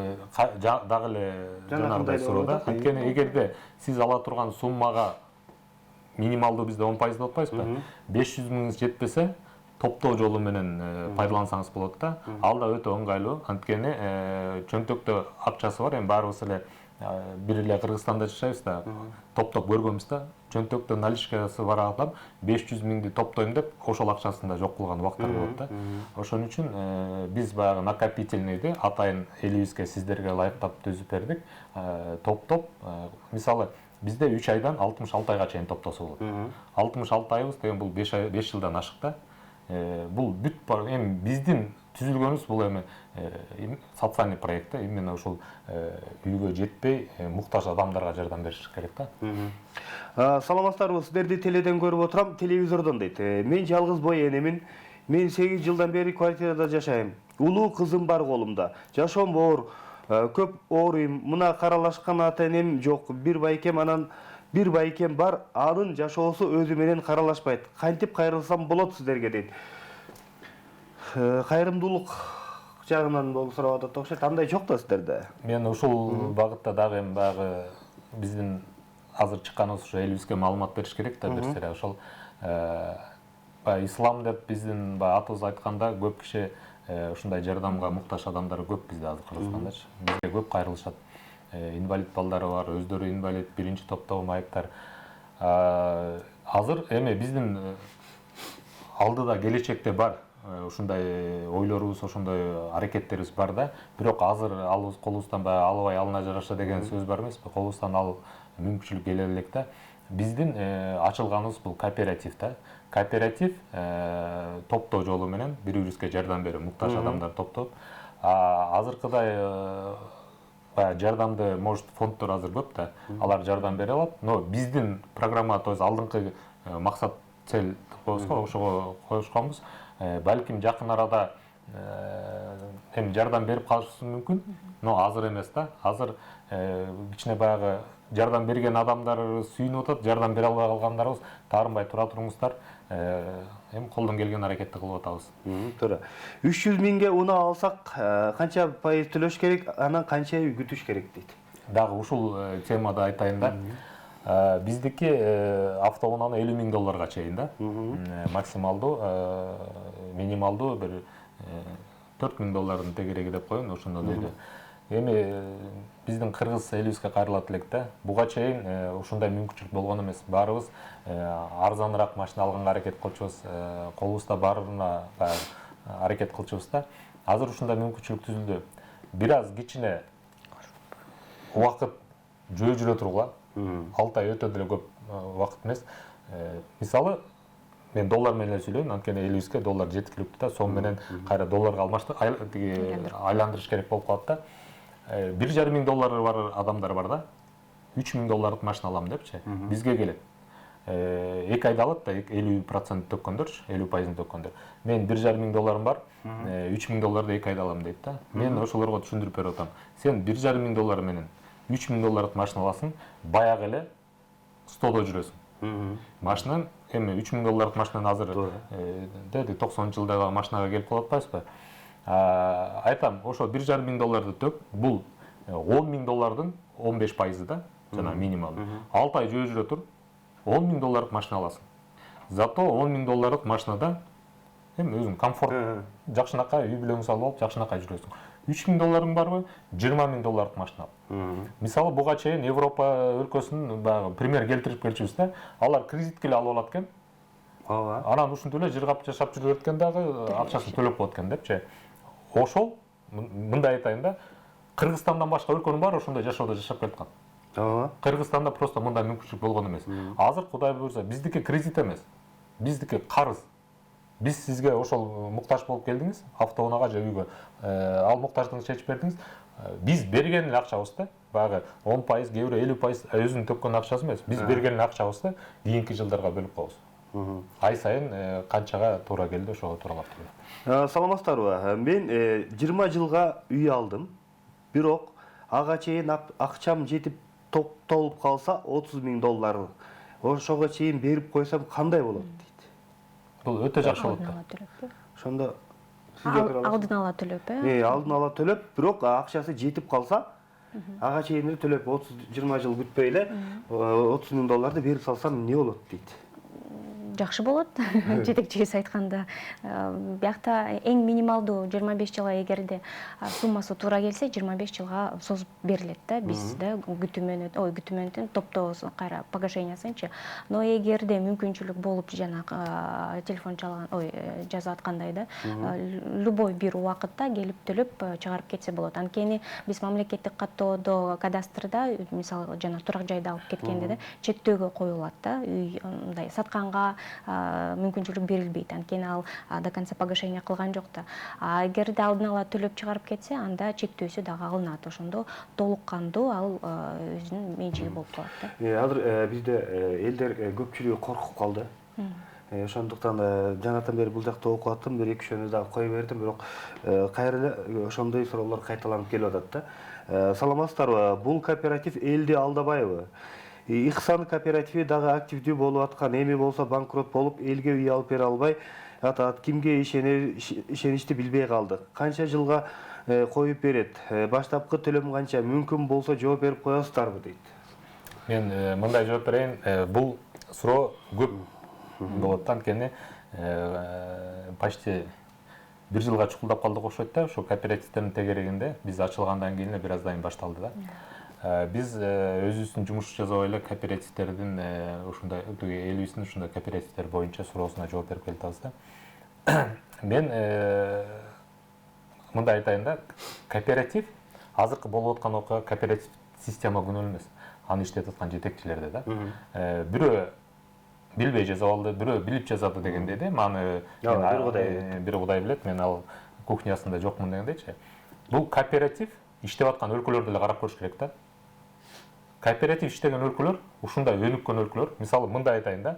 дагы эле жанагындай суроо да. Анткени эгерде сиз ала турган суммага минималдуу бизде 10% деп атпайбызбы? 500 000 жетпесе, топтоо жолу менен пайдалансаңыз болот да. Ал да өтө ыңгайлуу. Анткени чөнтөктө акчасы бар, эми баарыбыз эле бир эле Кыргызстанда жашайбыз да, топтоп көргөнбүз да. Чөнтөктө наличкасы бар адам 500 миңди топтойм деп ошол акчасын да жок кылган убактар болот да. Ошон үчүн биз баягы накопительныйды атайын элибизге сиздерге ылайыктап түзүп бердик. Топтоп, мисалы бизде 3 айдан 66 айга чейин топтосо болот. 66 айыбыз деген бул 5 жылдан ашык да. Бул бүт эми биздин түзүлгөнүбүз бул эми социальный проект да, именно ушул үйгө жетпей муктаж адамдарга жардам бериш керек да. Саламатсыздарбы, сиздерди теледен көрүп отурам, телевизордон дейт. Мен жалгыз бой энемин. Мен 8 жылдан бери квартирада жашайм. Улуу кызым бар колумда. Жашоом оор, көп ооруйм. Мына каралашкан ата энем жок. Бир байкем бар, анын жашоосу өзү менен каралашпайт. Кантип кайрылсам болот сиздерге дейт. Кайрымдуулук жагынан болуп сурап атат окшойт. Андай жок да сиздерде. Мен ушул багытта дагы эми баягы биздин азыр чыкканыбыз ушу элибизге маалымат бериш керек да, бир сыйра ошол ислам деп биздин атыбыз айтканда көп киши ушундай жардамга муктаж адамдар көп бизде азыр Кыргызстандачы. Бизге көп кайрылышат. Инвалид балдары бар, өздөрү инвалид, биринчи топтогу майыптар. Азыр эми биздин алдыда келечекте бар ушундай ойлорубуз, ошондой аракеттерибиз бар да. Бирок азыр колубуздан баягы албай алына жараша деген сөз бар эмеспи? Колубуздан ал мүмкүнчүлүк келе элек да. Биздин ачылганыбыз бул кооператив да. Кооператив топтоо жолу менен бири-бирибизге жардам берип, муктаж адамдар топтоп. Азыркыдай жардамды, может, фонддор азыр көп да, алар жардам бере алат. Но биздин программа, то есть алдыңкы максат, цель коебузго, ошого коюшканбыз. Балким жакын арада эми жардам берип калышыбыз мүмкүн, но азыр эмес да. Азыр кичине баягы жардам берген адамдар сүйүнүп атат, жардам бере албай калгандарыбыз таарынбай тура туруңуздар. Эми колдон келген аракетти кылып атабыз. Туура. 300 миңге унаа алсак, канча пайыз төлөш керек, анан канча үй күтүш керек дейт. Дагы ушул темада айтайын да. Биздики автоунааны 50 миң долларга чейин да. Максималдуу, минималдуу бир 4 миң доллардын тегереги деп коеюн, ошондон өйдө. Эми биздин кыргыз элибизге кайрылат элек да. Буга чейин ушундай мүмкүнчүлүк болгон эмес. Баарыбыз арзаныраак машина алганга аракет кылчубуз, колубузда барына аракет кылчубуз да. Азыр ушундай мүмкүнчүлүк түзүлдү. Бир аз кичине убакыт жөө жүрө тургула. 6 ай өтө деле көп убакыт эмес. Мисалы, мен доллар менен сүйлөйм, анткени элибизге доллар жеткиликтүү да, сом менен кайра долларга алмаштырып айландырыш керек болуп калат да. 1,5 миң доллары бар адамдар бар да. 3 миң долларлык машина алам депчи, бизге келет. 2 айда алат да, 50% төккөндөрчү, 50% төккөндөр. Мен 1,5 миң долларым бар, 3 миң долларды 2 айда алам дейт да. Мен ошолорго түшүндүрүп берип атам. Сен 1,5 миң доллар менен 3 миң долларлык машина аласың, баягы эле 100до жүрөсүң. Машинан эми 3 миң долларлык машинаны азыр 90-жылдагы машинага келип калып атпайсызбы? Айтам, ошо 1,5 миң долларды төк, бул 10 миң доллардын 15% да, жана минимал. 6 ай жөө жүрө тур, 10 миң долларлык машина аласың. Зато 10 миң долларлык машинада эми өзүң комфорт, жакшынакай үй бүлөң салып алып, жакшынакай жүрөсүң. 3 миң долларың барбы? 20 миң долларлык машина ал. Мисалы, буга чейин Европа өлкөсүнүн пример келтирип келчүбүз да. Алар кредитке эле алып алат экен. Анан ушинтип эле жыргап жашап жүрүп өткөн дагы акчасын төлөп коет экен депчи. Ошол мындай айтайын да, Кыргызстандан башка өлкөнүн баары ошондой жашоодо жашап келаткан. Кыргызстанда просто мындай мүмкүнчүлүк болгон эмес. Азыр Кудай буйрса, биздики кредит эмес. Биздики карыз. Биз сизге ошол муктаж болуп келдиңиз, автоунаага же үйгө. Ал муктаждыгыңызды чечип бердиңиз. Биз берген эле акчабызды, баягы 10%, кээ бирөө 50% өзүнүн төккөн акчасы эмес. Биз берген эле акчабызды кийинки жылдарга бөлүп коебуз. Ай сайын канчага туура келди, ошого тууралап турат. Саламатсыздарбы? Мен 20 жылга үй алдым. Бирок ага чейин акчам жетип топтолуп калса 30 миң доллар. Ошого чейин берип койсом кандай болот дейт. Бул өтө жакшы болот да. Ошондо алдын ала төлөп, алдын ала төлөп, бирок акчасы жетип калса, ага чейин эле төлөп 20 жыл күтпөй эле 30 миң долларды берип салсам эмне болот дейт. жакшы болот. Жетекчибиз айтканда, биякта эң минималдуу 25 жылга эгерде суммасы туура келсе, 25 жылга созуп берилет да. Биз да күтүмөнүн топтобуз кайра погашениясынчы. Но эгерде мүмкүнчүлүк болуп жанагы телефон жазып аткандай да, любой бир убакытта келип төлөп чыгарып кетсе болот. Анткени биз мамлекеттик каттоодо кадастрда, мисалы жана турак жайда алып кеткенде да чектөөгө коюлат да. Үй мындай сатканга мүмкүнчүлүк берилбейт. Анткени ал до конца погашение кылган жок да. Эгерде алдын ала төлөп чыгарып кетсе, анда чектөөсү дагы алынат. Ошондо толук кандуу ал өзүнүн менчиги болуп калат да. Азыр бизде элдер көпчүлүгү коркуп калды. Ошондуктан жанатан бери бул жакта окуп аттым, бир 2-3 дагы кое бердим, бирок кайра эле ошондой суроолор кайталанып келип атат да. Саламатсыздарбы? Бул кооператив элди алдабайбы? Ихсан кооперативи дагы активдүү болуп аткан, эми болсо банкрот болуп, элге үй алып бере албай атат. Кимге ишеничти билбей калдык. Канча жылга коюп берет? Баштапкы төлөм канча? Мүмкүн болсо жооп берип коесуздарбы дейт. Мен мындай жооп берейин. Бул суроо көп болот. Анткени почти 1 жылга чукулдап калдык окшойт да. Ошо кооперативдердин тегерегинде биз ачылгандан кийин бир аздан кийин башталды да. Биз өзүбүздүн жумуш жасап эле кооперативдердин ушундай элибиздин ушундай кооперативдер боюнча суроосуна жооп берип келатабыз да. Мен мындай айтайын да, кооператив азыркы болуп аткан окуя кооператив система күнөө эмес. Аны иштетип аткан жетекчилерде да. Бирөө билбей жазып алды, бирөө билип жазады дегендей да. Маны бир Кудай билет, мен ал кухнясында жокмун дегендейчи. Бул кооператив иштеп аткан өлкөлөрдү эле карап көрүш керек да. Кооператив иштеген өлкөлөр, ушундай өнүккөн өлкөлөр, мисалы мындай айтайын да,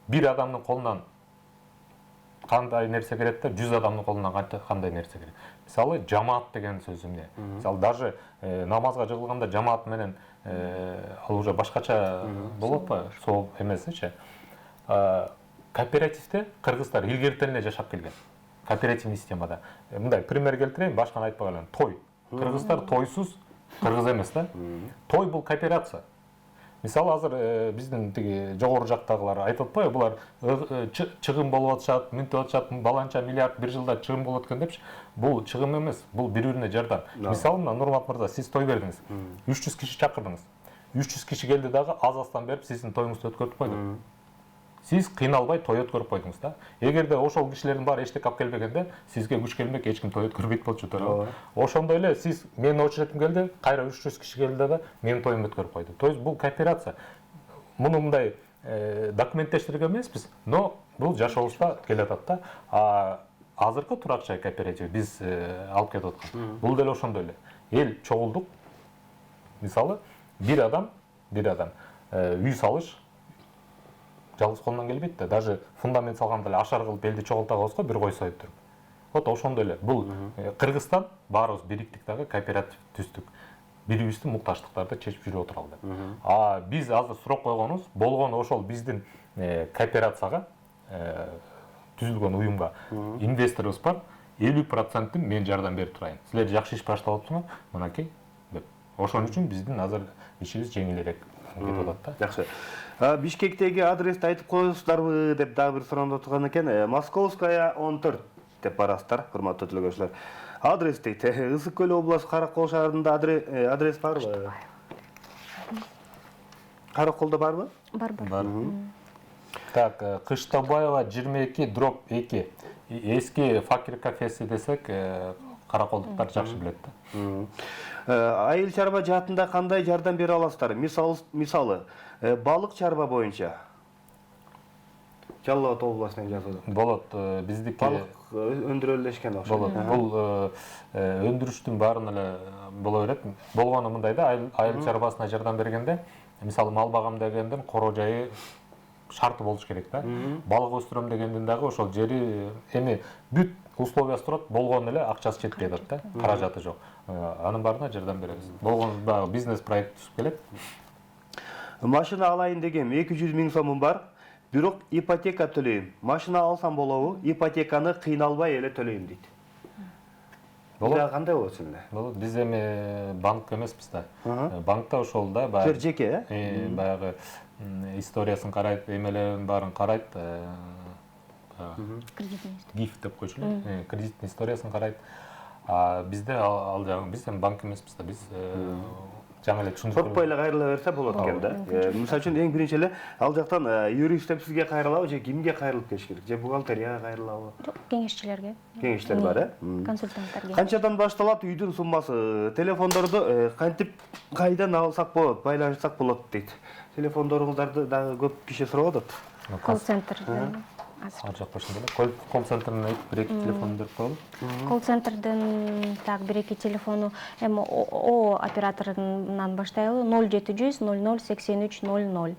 бир адамдын колунан кандай нерсе келет да, 100 адамдын колунан кандай нерсе келет. Мисалы жамаат деген сөз эмне? Мисалы даже намазга жыгылганда жамаат менен ал уже башкача болот ба? Сооп эмесичи. Кооперативде кыргыздар илгертен эле жашап келген. Кооперативный системада. Мындай пример келтирейин, башканы айтпай элем. Той. Кыргыздар тойсуз кыргыз эмес да. Той бул кооперация. Мисалы азыр биздин тиги жогору жактагылар айтып атпайбы, булар чыгым болуп атышат, мүнтүп атышат, баланча миллиард бир жылда чыгым болот экен депчи. Бул чыгым эмес, бул бири-бирине жардам. Мисалы мына Нурмат мырза, сиз той бердиңиз. 300 киши чакырдыңыз. 300 киши келди дагы аз-аздан берип сиздин тоюңузду өткөртүп койду. Сиз кыйналбай той өткөрүп койдуңуз да. Эгерде ошол кишилердин баары эчтеке алып келбегенде, сизге күч келмек, эч ким той өткөрбөйт болчу да. Ошондой эле сиз менин очередим келди, кайра 300 киши келди да, менин тоюмду өткөрүп койду. То есть бул кооперация. Муну мындай документтештирген эмеспиз, но бул жашообузда келе атат да. Азыркы турак жай кооперативи биз алып кетип аткан. Бул деле ошондой эле. Эл чогулдук. Мисалы, бир адам үй салыш жалгыз колунан келбейт да. Даже фундамент салганда эле ашар кылып элди чогултабыз го, бир кой союп туруп. Вот ошондой эле. Бул Кыргызстан баарыбыз бириктик дагы кооператив түздүк. Бири-бирибиздин муктаждыктарды чечип жүрүп отуралды. Биз азыр суроо койгонубуз, болгону ошол биздин кооперацияга түзүлгөн уюмга инвесторубуз бар, 50%-ын мен жардам берип турайын. Силер жакшы иш баштап атпсыңар, мынакей деп. Ошон үчүн биздин азыр ишибиз жеңилирээк кетип атат да. Жакшы. Бишкектеги адрести айтып коесуздарбы деп дагы бир суроондо турган экен. Московская 14 деп барасыздар, урматтуу төлөгөчүлөр. Адрес дейт. Ысык көл областы Каракол шаарында адрес барбы? Караколдо барбы? Бар. Так, Кыштабаева 22/2. Эски факир кафеси десек, караколдуктар жакшы билет да. Айыл чарба жаатында кандай жардам бере аласыздар? Мисалы, балык чарба боюнча. Жалал Абад областынан жазылды. Болот, биздики балык өндүрөлүшкен окшойт. Болот. Бул өндүрүштүн баарын эле боло берет. Болгону мындай да, айыл чарбасына жардам бергенде, мисалы мал багам дегенден коро жайы шарты болуш керек да. Балык өстүрөм дегенден дагы ошол жери эми бүт условиясы турат, болгону эле акчасы жетпей атат да, каражаты жок. Анын баарына жардам беребиз. Болгону баягы бизнес проект түзүп келет. Машина алайын дегем 200 000 сомум бар. Бирок ипотека төлөйм. Машина алсам болобу? Ипотеканы кыйналбай эле төлөйм дейт. Болот. Дагы кандай болот силде? Болот. Биз эми банк эмеспиз да. Банкта ошол да Силер жеке, баягы историясын карайт, эмелерин баарын карайт. Кредитный ГИФ деп койчу эле. Кредиттин историясын карайт. Бизде ал жагы биз эми банк эмеспиз да. Биз жаңы эле түшүндүк. Сотпой эле кайрыла берсе болот экен да. Мисалы үчүн эң биринчи эле ал жактан юрист деп сизге кайрылабы же кимге кайрылып келиш керек? Же бухгалтерияга кайрылабы? Жок, кеңешчилерге. Кеңештер бар, Консультанттарга. Канчадан башталат үйдүн суммасы? Телефондорду кантип кайдан алсак болот, байланышсак болот дейт. Телефондоруңуздарды дагы көп киши сурап атат. Колл-центрден. Ар жак башында эле колл-центрден бир-эки телефон берип коелу. Колл-центрден так бир-эки телефону эми О операторунан баштайлы 0700 00 83 00.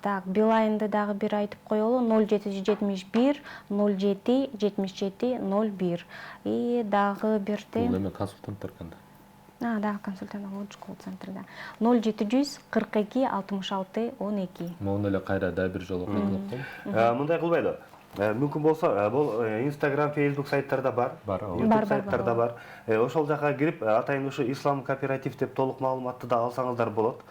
Так, Билайнды дагы бир айтып коелу 0771 07 77 01. И дагы бирде Бул эме консультанттар экен да. Да, консультант лучше колл-центрда. 0700 42 66 12. Мону эле кайра да бир жолу кайталап коелу. Мындай кылбайды. Мүмкүн болсо, бул Instagram, Facebook сайттарда бар. Бар. YouTube сайттарда бар. Ошол жака кирип, атайын ушу Ислам кооператив деп толук маалыматты да алсаңыздар болот.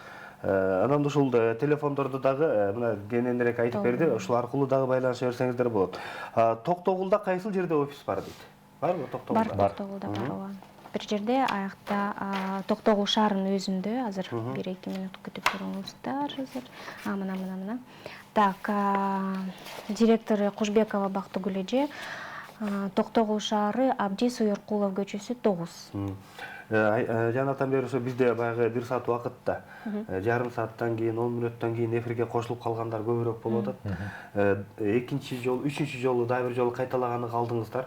Анан ушул телефондорду дагы мына кененирээк айтып берди. Ушул аркылуу дагы байланыша берсеңиздер болот. Токтогулда кайсыл жерде офис бар дейт? Барбы Токтогулда? Бар, Токтогулда бар, ооба. Бир жерде аякта Токтогул шаарынын өзүндө азыр 1-2 минут күтүп туруңуздар азыр. Мына. Так, директору Кушбекова Бактыгүл эже, Токтогул шаары, Абди Суйуркулов көчөсү 9. Жанатан бери ошо бизде баягы 1 саат убакытта, жарым сааттан кийин, 10 мүнөттөн кийин эфирге кошулуп калгандар көбүрөөк болуп атат. Экинчи жолу, үчүнчү жолу дагы бир жолу кайталаганы калдыңыздар.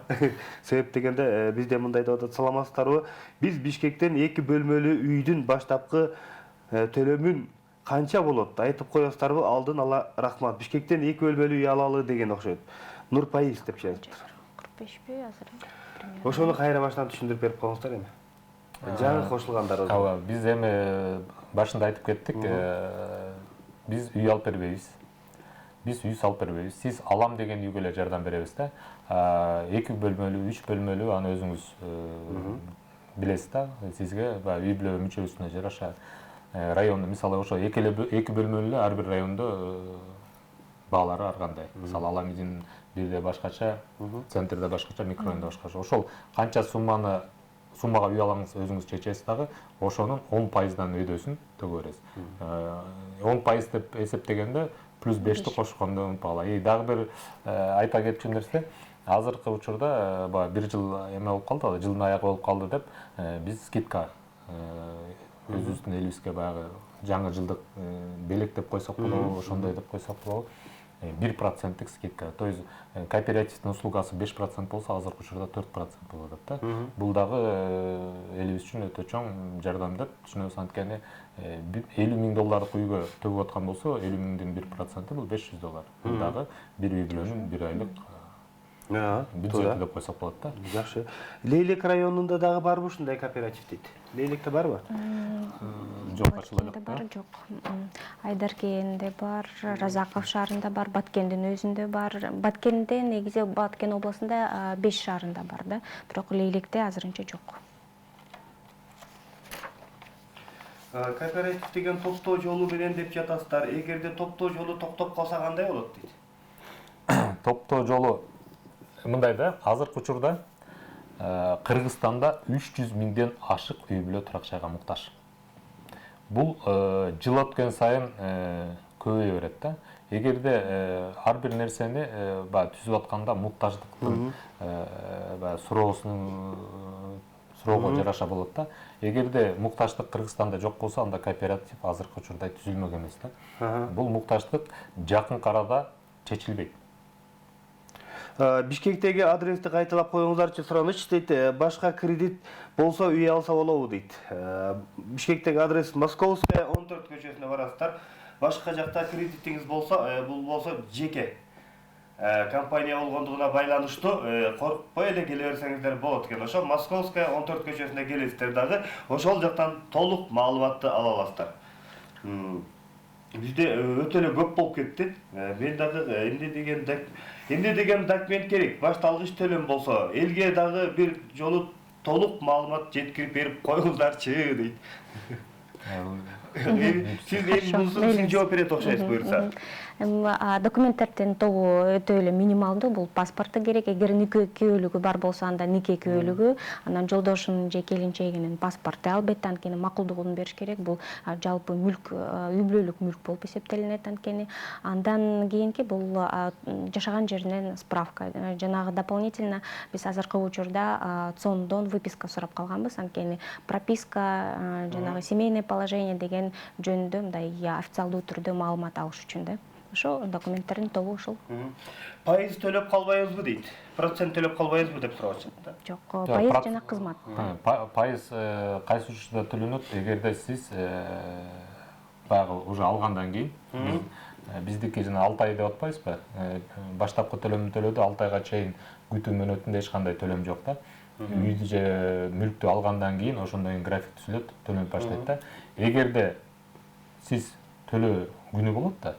Себеп дегенде бизде мындай деп атат, саламатсыздарбы? Биз Бишкектен 2 бөлмөлүү үйдүн баштапкы төлөмүн канча болот? Айтып коесуздарбы? Алдын ала рахмат. Бишкектен 2 бөлмөлүү үй алалы деген окшойт. Нур Пайыз деп жазыптыр. 45 азыр. Ошону кайра баштан түшүндүрүп берип коюңуздар эми. Жаңы кошулгандар. Ооба, биз эми башында айтып кеттик, биз үй алып бербейбиз. Биз үй салып бербейбиз. Сиз алам деген үйгө эле жардам беребиз да. 2 бөлмөлүү, 3 бөлмөлүү аны өзүңүз билесиз да. Сизге үй бүлө мүчөсүнө жараша райондо мисалы ошо 2 бөлмөлүү ар бир райондо баалары ар кандай. Мисалы Аламидин бирде башкача, центрде башкача, микрорайондо башкача. Ошол канча суммага үй алаңыз өзүңүз чечесиз дагы, ошонун 10%дан өйдөсүн төгө бересиз. 10% деп эсептегенде плюс 5ти кошкондо унутпагыла. Дагы бир айта кетчү нерсе, азыркы учурда бир жыл эме болуп калды, жылдын аягы болуп калды деп биз скидка өзүбүздүн элибизге баягы жаңы жылдык белек деп койсок болобу, ошондой деп койсок болобу. 1% скидка. То есть кооперативдин услугасы 5% болсо, азыркы учурда 4% болуп атат да. Бул дагы элибиз үчүн өтө чоң жардам деп түшүнөбүз. Анткени $50,000 үйгө төгүп аткан болсо, 50,000дин 1% бул $500. Бул дагы бир үй бүлөнүн бир айлык бюджети деп койсок болот да. Жакшы. Лейлек районунда дагы барбы ушундай кооператив дейт? Лейлекте барбы? Жок, ачыла жок. Бар, жок. Айдаркенде бар, Разаков шаарында бар, Баткендин өзүндө бар. Баткенде негизи Баткен областында 5 шаарында бар да, бирок Лейлекте азырынча жок. Кооператив деген топтоо жолу менен деп жатасыздар. Эгерде топтоо жолу токтоп калса кандай болот дейт? Топтоо жолу мындай да, азыркы учурда Кыргызстанда 300 миңден ашык үй бүлө турак жайга муктаж. Бул жыл өткөн сайын көбөйө берет да. Эгерде ар бир нерсени түзүп атканда муктаждыктын суроого жараша болот да. Эгерде муктаждык Кыргызстанда жок болсо, анда кооператив азыркы учурда түзүлмөгөн эмес да. Бул муктаждык жакын арада чечилбейт. Бишкектеги адрести кайталап коюңуздарчы сураныч дейт. Башка кредит болсо үй алса болобу дейт. Бишкектеги адрес Московская 14 көчөсүнө барасыздар. Башка жакта кредитиңиз болсо, бул болсо жеке компания болгондугуна байланыштуу коркпой эле келе берсеңиздер болот экен. Ошо Московская 14 көчөсүнө келесиздер дагы, ошол жактан толук маалыматты ала аласыздар. Бизде өтө эле көп болуп кетти. Мен дагы эмне деген документ керек? Башталгыч төлөм болсо, элге дагы бир жолу толук маалымат жеткирип берип коюңуздарчы дейт. Siz sizin жооп берет окшойсуз буюрса. Документтердин тобу өтө эле минималдуу. Бул паспорту керек. Эгер нике күйөөлүгү бар болсо, анда нике күйөөлүгү, анан жолдошунун же келинчегинин паспорту албетте анткени макулдугун бериш керек. Бул жалпы мүлк, үй бүлөлүк мүлк болуп эсептелинет анткени. Андан кийинки бул жашаган жеринен справка. Жанагы дополнительно биз азыркы учурда ЦОНдон выписка сурап калганбыз. Анткени прописка, жанагы семейное положение деген жөнүндө мындай официалдуу түрдө маалымат алыш үчүн да. Ошо документтердин тобу ушул. Пайыз төлөп калбайбызбы дейт. Процент төлөп калбайбызбы деп сурашат да. Жок, пайыз жана кызмат. Пайыз кайсы учурда төлөнөт? Эгерде сиз баягы уже алгандан кийин биздики жана 6 ай деп атпайбызбы? Баштапкы төлөмдү төлөдү, 6 айга чейин күтүү мөөнөтүндө эч кандай төлөм жок да. Үйдү же мүлктү алгандан кийин ошондон кийин график түзүлөт, төлөм баштайт да. Эгерде сиз төлөө күнү болот да,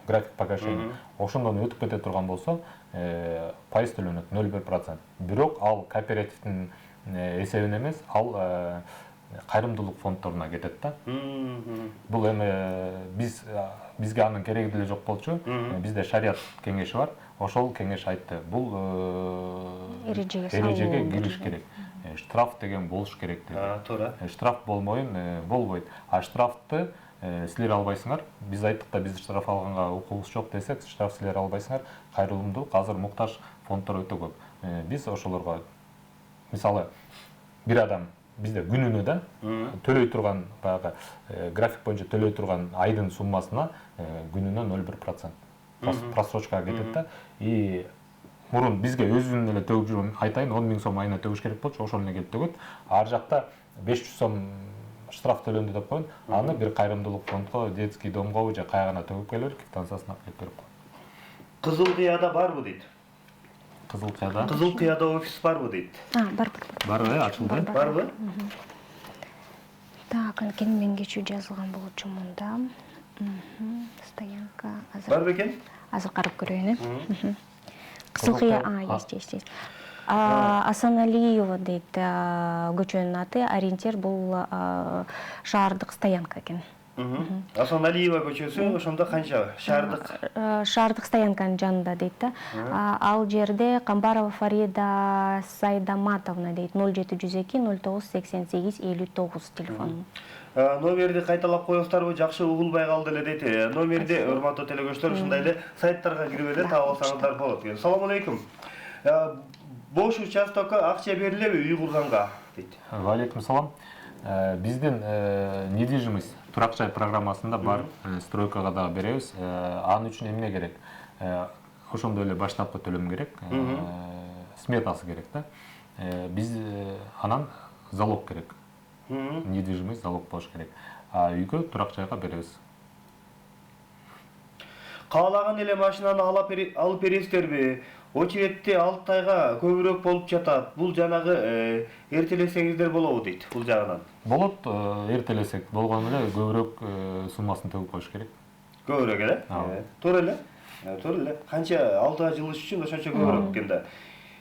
график погашения, ошондон өтүп кете турган болсо, пайыз төлөнөт 0,1%. Бирок ал кооперативдин эсебине эмес, ал кайрымдуулук фонддоруна кетет да. Бул эми бизге анын кереги деле жок болчу. Бизде шарият кеңеши бар. Ошол кеңеш айтты. Бул эрежеге кириш керек. Штраф деген болуш керек dedi. Туура. Штраф болмойын болбойт. А штрафты силер албайсыңар. Биз айттык да, биз штраф алганга укугубуз жок десек, штраф силер албайсыңар. Кайрылымдуулук азыр муктаж фонддор өтө көп. Биз ошолорго мисалы бир адам бизде күнүнө да төлөй турган баягы график боюнча төлөй турган айдын суммасына күнүнө 0,1% просрочкага кетет да. И мурун бизге өзүнүн эле төгүп жүргөн айтайын 10 000 сом айына төгүш керек болчу, ошону эле келип төгөт. Ар жакта 500 сом штраф төлөндү деп коюн. Аны бир кайрымдуулук фондго, детский домго же кайгана төгүп келип, квитанциясын алып келип берип коет. Кызыл Кыяда барбы дейт? Кызыл Кыяда? Кызыл Кыяда офис барбы дейт? Бар. Барбы, ачылды? Барбы? Так, анткени мен кечүү жазылган болчу мында. Стоянка азыр. Бар бекен? Азыр карап көрөйүн. Кызыл Кыя, есть. Асаналиева дейт көчөнүн аты, ориентир бул шаардык стоянка экен. Асаналиева көчөсү ошондо канча? Шаардык стоянканын жанында дейт да. Ал жерде Камбарова Фарида Сайдаматовна дейт, 0702 09 88 59 телефону. Номерди кайталап коюңуздарбы? Жакшы угулбай калды эле дейт. Номерди урматтуу телекөрүүчүлөр ушундай эле сайттарга кирип эле таап алсаңыздар болот. Салам алейкум. Бош участокко акча берилеби үй курганга дейт. Алейкум салам. Биздин недвижимость турак жай программасында бар, стройкага да беребиз. Анын үчүн эмне керек? Ошондой эле баштапкы төлөм керек, сметасы керек да. Биз анан залог керек. Недвижимость залог болуш керек. А үйгө турак жайга беребиз. Каалаган эле машинаны алып бересиздерби? Очередти 6 айга көбүрөөк болуп жатат. Бул жанагы эртелесеңиздер болобу дейт бул жагынан. Болот, эртелесек болгон эле көбүрөөк суммасын төгүп коюш керек. Көбүрөөк эле? Туура эле. Туура эле. Канча алдыга жылыш үчүн ошончо көбүрөөк экен да.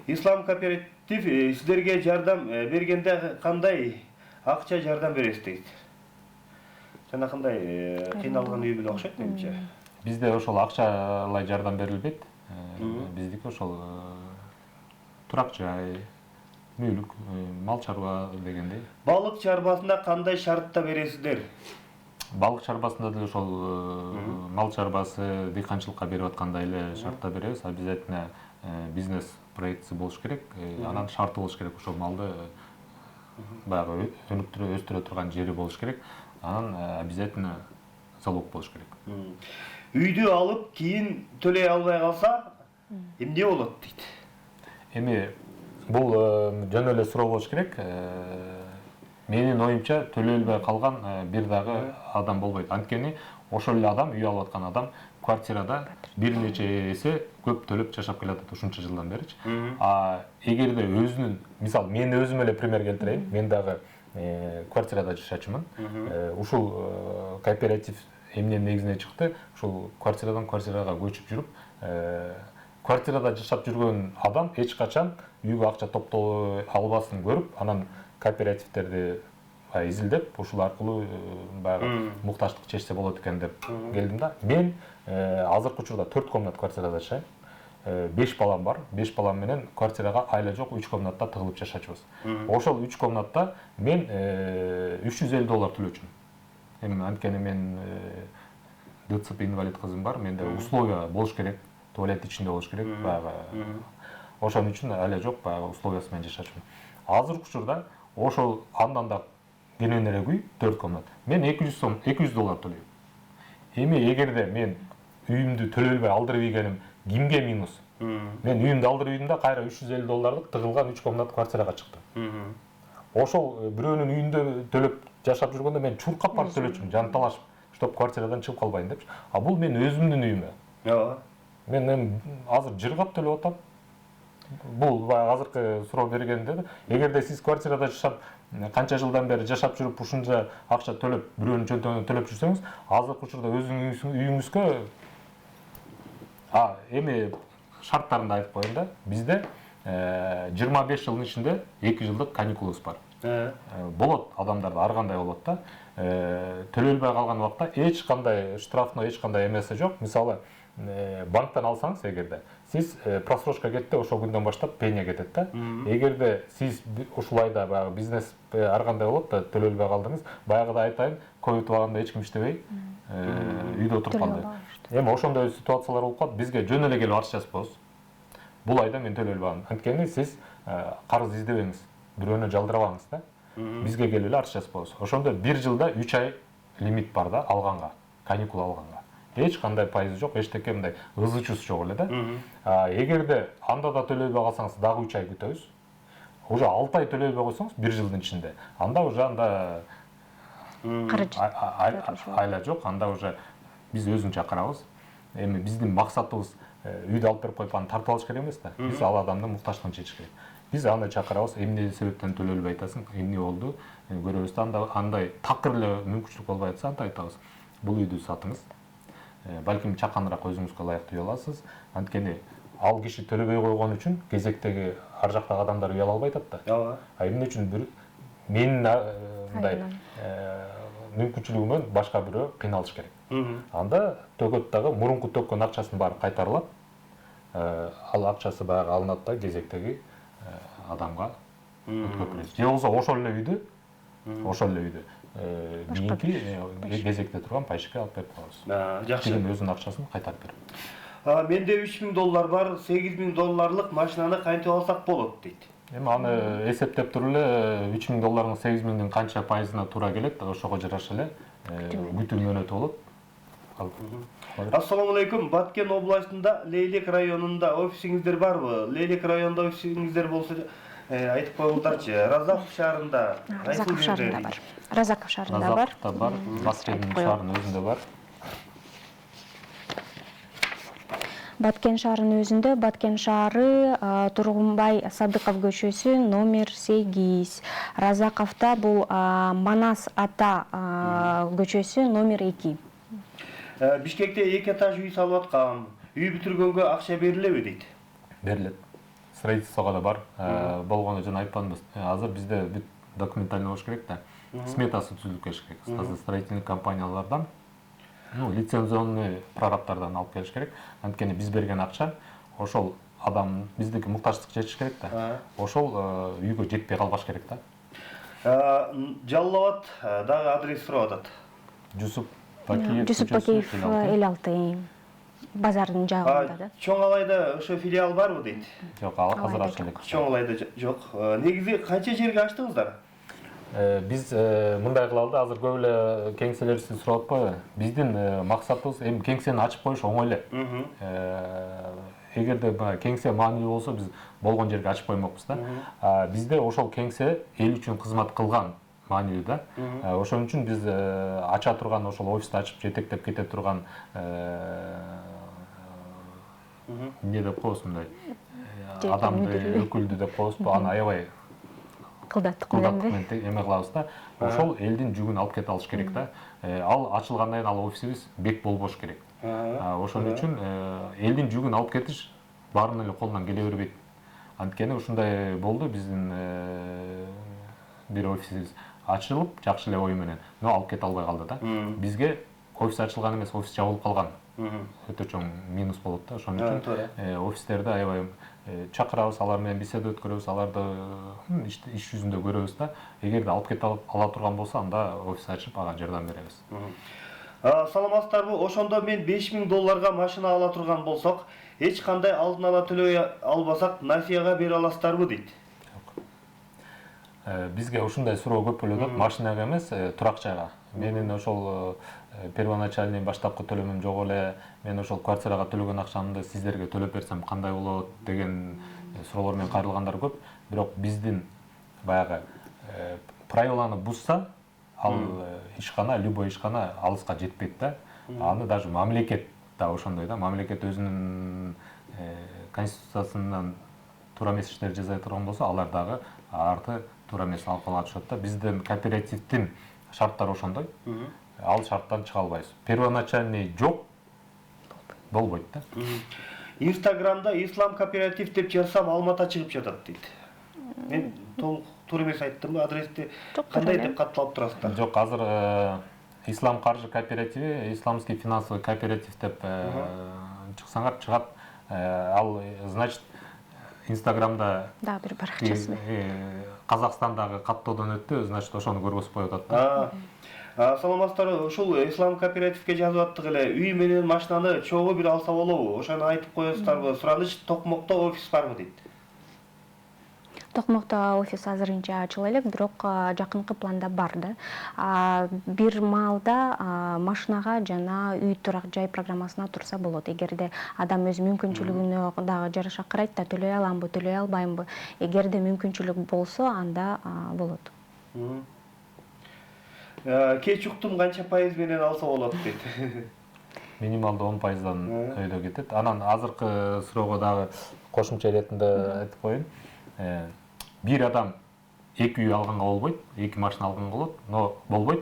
Ислам кооператив сиздерге жардам бергенде кандай акча жардам бересиз дейт. Жана кандай кыйналган үй бүлө окшойт менимче. Бизде ошол акчалай жардам берилбейт. Биздики ошол турак жай, мүлк, мал чарба дегендей. Балык чарбасында кандай шартта бересиздер? Балык чарбасында деле ошол мал чарбасы, дыйканчылыкка берип аткандай эле шартта беребиз. Обязательно бизнес проектси болуш керек. Анан шарты болуш керек, ошол малды баягы өнүктүрө, өстүрө турган жери болуш керек. Анан обязательно залог болуш керек. Үйдү алып, кийин төлөй албай калса, эмне болот дейт? Эми бул жөн эле суроо болуш керек. Менин оюмча төлөй калган бир дагы адам болбойт. Анткени ошол эле адам, үй алып аткан адам квартирада бир нече эсе көп төлөп жашап келатат ушунча жылдан беричи. А эгерде өзүнүн, мисалы мен өзүм эле пример келтирейин. Мен дагы квартирада жашачумун. Ушул кооператив эмненин негизине чыкты? Ушул квартирадан квартирага көчүп жүрүп, квартирада жашап жүргөн адам эч качан үйгө акча топтоо албасын көрүп, анан кооперативтерди изилдеп, ушул аркылуу баягы мукташтык чечсе болот экен деп келдим да. Мен азыркы учурда 4 комнат квартирада жашайм. 5 балам бар. 5 балам менен квартирага айла жок 3 комнатта тыгылып жашачубуз. Ошол 3 комнатта мен $350 төлөчүмүн. Эми анткени мен ДЦП инвалид кызым бар, менде условия болуш керек, туалет ичинде болуш керек, баягы. Ошон үчүн айла жок баягы условиясы менен жашачумун. Азыркы учурда ошол андан да кененирээк үй 4 комнат. Мен $200 төлөйм. Эми эгерде мен үйүмдү төлөй албай алдырып ийгеним кимге минус? Мен үйүмдү алдырып ийдим да кайра $350 тыгылган 3 комнат квартирага чыктым. Ошол бирөөнүн үйүндө төлөп жашап жүргөндө мен чуркап барып төлөчүмүн, жанталашып, чтоб квартирадан чыгып калбайын депчи. А бул мен өзүмдүн үйүм. Ооба. Мен азыр жыргап төлөп атам. Бул азыркы суроо бергенде, эгерде сиз квартирада жашап, канча жылдан бери жашап жүрүп, ушунча акча төлөп, бирөөнүн чөнтөгүнөн төлөп жүрсөңүз, азыркы учурда өзүңүздүн үйүңүзгө эми шарттарында айтып коеюн да. Бизде 25 жылдын ичинде 2 жылдык каникулубуз бар. Болот, адамдарда ар кандай болот да. Төлөлбөй калган убакта эч кандай штрафный, эч кандай эмеси жок. Мисалы, банктан алсаңыз эгерде, сиз просрочка кетти, ошол күндөн баштап пеня кетет да. Эгерде сиз ушул айда баягы бизнес ар кандай болот да, төлөлбөй калдыңыз, баягыда айтайын, ковид убагында эч ким иштебей, үйдө отуруп калды. Эми ошондой ситуациялар болуп калат. Бизге жөн эле келип арыз жазбабыз. Бул айда мен төлөлбөгөм. Анткени сиз карыз издебеңиз, бирөөнү жалдырабаңыз да. Бизге келип эле арыз жазбабыз. Ошондо 1 жылда 3 ай лимит бар да алганга, каникул алганга. Эч кандай пайызы жок, эчтеке мындай ызы-чуз жок эле да. Эгерде анда да төлөбөй калсаңыз, дагы 3 ай күтөбүз. Уже 6 ай төлөбөй койсоңуз 1 жылдын ичинде, анда уже айла жок, анда уже биз өзүн чакырабыз. Эми биздин максатыбыз үйдү алып берип коюп аны тартып алыш керек эмес да. Биз ал адамдын мукташтыгын чечиш керек. Биз аны чакырабыз, эмне себептен төлөлбөй атасың, эмне болду, көрөбүз да, андай такыр эле мүмкүнчүлүк болбой атса, анда айтабыз. Бул үйдү сатыңыз. Балким чаканыраак өзүңүзгө ылайыктуу үй аласыз. Анткени ал киши төлөбөй койгон үчүн кезектеги ар жактагы адамдар үй ала албай атат да. Ооба. Эмне үчүн менин мындай мүмкүнчүлүгүмөн башка бирөө кыйналыш керек. Анда төгөт дагы мурунку төккөн акчасын баары кайтарылат. Ал акчасы баягы алынат да кезектеги адамга өткөрүп берет. Же болбосо ошол эле үйдү кийинки кезекте турган пайшыкка алып берип коебуз. Жакшы. Өзүнүн акчасын кайтарып берет. Менде $3000 бар, $8000 машинаны кантип алсак болот дейт. Эми аны эсептеп туруп эле $3000 $8000 канча пайызына туура келет, ошого жараша эле күтүү мөөнөтү болот. Ассаламу алейкум. Баткен областында Лейлек районунда офисиңиздер барбы? Лейлек районунда офисиңиздер болсо айтып коюңуздарчы. Разаков шаарында. Разаков шаарында бар. Разаков шаарында бар. Разаковда бар, Баткен шаарынын өзүндө бар. Баткен шаарынын өзүндө, Баткен шаары, Тургунбай Садыков көчөсү номер 8. Разаковда бул Манас ата көчөсү номер 2. Бишкекте 2 этаж үй салып аткан. Үй бүтүргөнгө акча берилеби дейт? Берилет. Строительствого да бар. Болгону жана айтпадымбыз. Азыр бизде бүт документально болуш керек да. Сметасы түзүлүп келиш керек. Азыр строительный компаниялардан, лицензионный прорабтардан алып келиш керек. Анткени биз берген акча ошол адам биздики мукташтык чечиш керек да. Ошол үйгө жетпей калбаш керек да. Жалал Абад дагы адрес сурап атат. Жусуп Бакиев 56 базардын жагында да. Чоң Алайда ошо филиал барбы дейт? Жок, азыр ачылып элек. Чоң Алайда жок. Негизи канча жерге ачтыңыздар? Биз мындай кылалы да, азыр көп эле кеңселерибизди сурап атпайбы? Биздин максатыбыз эми кеңсени ачып коюш оңой эле. Эгерде кеңсе маанилүү болсо биз болгон жерге ачып коймокпуз да. Бизде ошол кеңсе эл үчүн кызмат кылган маанилүү да. Ошон үчүн биз ача турган, ошол офисти ачып жетектеп кете турган эмне деп коебуз мындай адамды өкүлдү деп коебузбу, аны аябай кылдаттык менен эме кылабыз да. Ошол элдин жүгүн алып кете алыш керек да. Ал ачылгандан кийин ал офисибиз бек болбош керек. Ошон үчүн элдин жүгүн алып кетиш баарынын эле колунан келе бербейт. Анткени ушундай болду, биздин бир офисибиз ачылып, жакшы эле ой менен, но алып кете албай калды да. Бизге офис ачылган эмес, офис жабылып калган. Өтө чоң минус болот да. Ошон үчүн офистерди аябай чакырабыз, алар менен беседа өткөрөбүз, аларды иш жүзүндө көрөбүз да. Эгерде алып кете ала турган болсо, анда офис ачып ага жардам беребиз. Саламатсыздарбы? Ошондо мен $5000 машина ала турган болсок, эч кандай алдын ала төлөй албасак, насыяга бере аласыздарбы дейт. Бизге ушундай суроо көп болот, машинага эмес, турак-жайга. Менин ошол первоначальный баштапкы төлөмүм жок эле, мен ошол квартирага төлөгөн акчамды сиздерге төлөп берсем кандай болот деген суроолор менен кайрылгандар көп. Бирок биздин баягы правиланы бузса, ал ишкана, любой ишкана алыска жетпейт да. Аны даже мамлекет да ошондой да. Мамлекет өзүнүн конституциясынан туура эмес иштерди жасай турган болсо, алар дагы арты туура эмес алып атышат да. Биздин кооперативдин шарттары ошондой. Ал шарттан чыга албайбыз. Первоначальный жок болбойт да. Инстаграмда ислам кооператив деп жазсам Алмата чыгып жатат дейт. Мен толук туура эмес айттымбы? Адрести кандай деп катталып турасыздар? Жок, азыр Ислам каржы кооперативи, исламский финансовый кооператив деп чыксаңар чыгат. Ал, значит, Инстаграмда Да, бир баракчасы. Казакстандагы каттоодон өттү, значит, ошону көргөзүп коюп атат да. Саламатсыздарбы? Ушул ислам кооперативге жазып аттык эле, үй менен машинаны чогуу бир алса болобу? Ошону айтып коесуздарбы? Сураныч Токмокто офис барбы дейт. Токмокто офис азырынча ачыла элек, бирок жакынкы планда бар да. Бир маалда машинага жана үй турак жай программасына турса болот. Эгерде адам өз мүмкүнчүлүгүнө дагы жараша карайт да, төлөй аламбы, төлөй албаймбы. Эгерде мүмкүнчүлүк болсо, анда болот. Кеч уктум канча пайыз менен алса болот дейт. Минималдуу 10%дан өйдө кетет. Анан азыркы суроого дагы кошумча иретинде айтып коеюн. Бир адам 2 үй алганга болбойт, 2 машина алганга болот, но болбойт.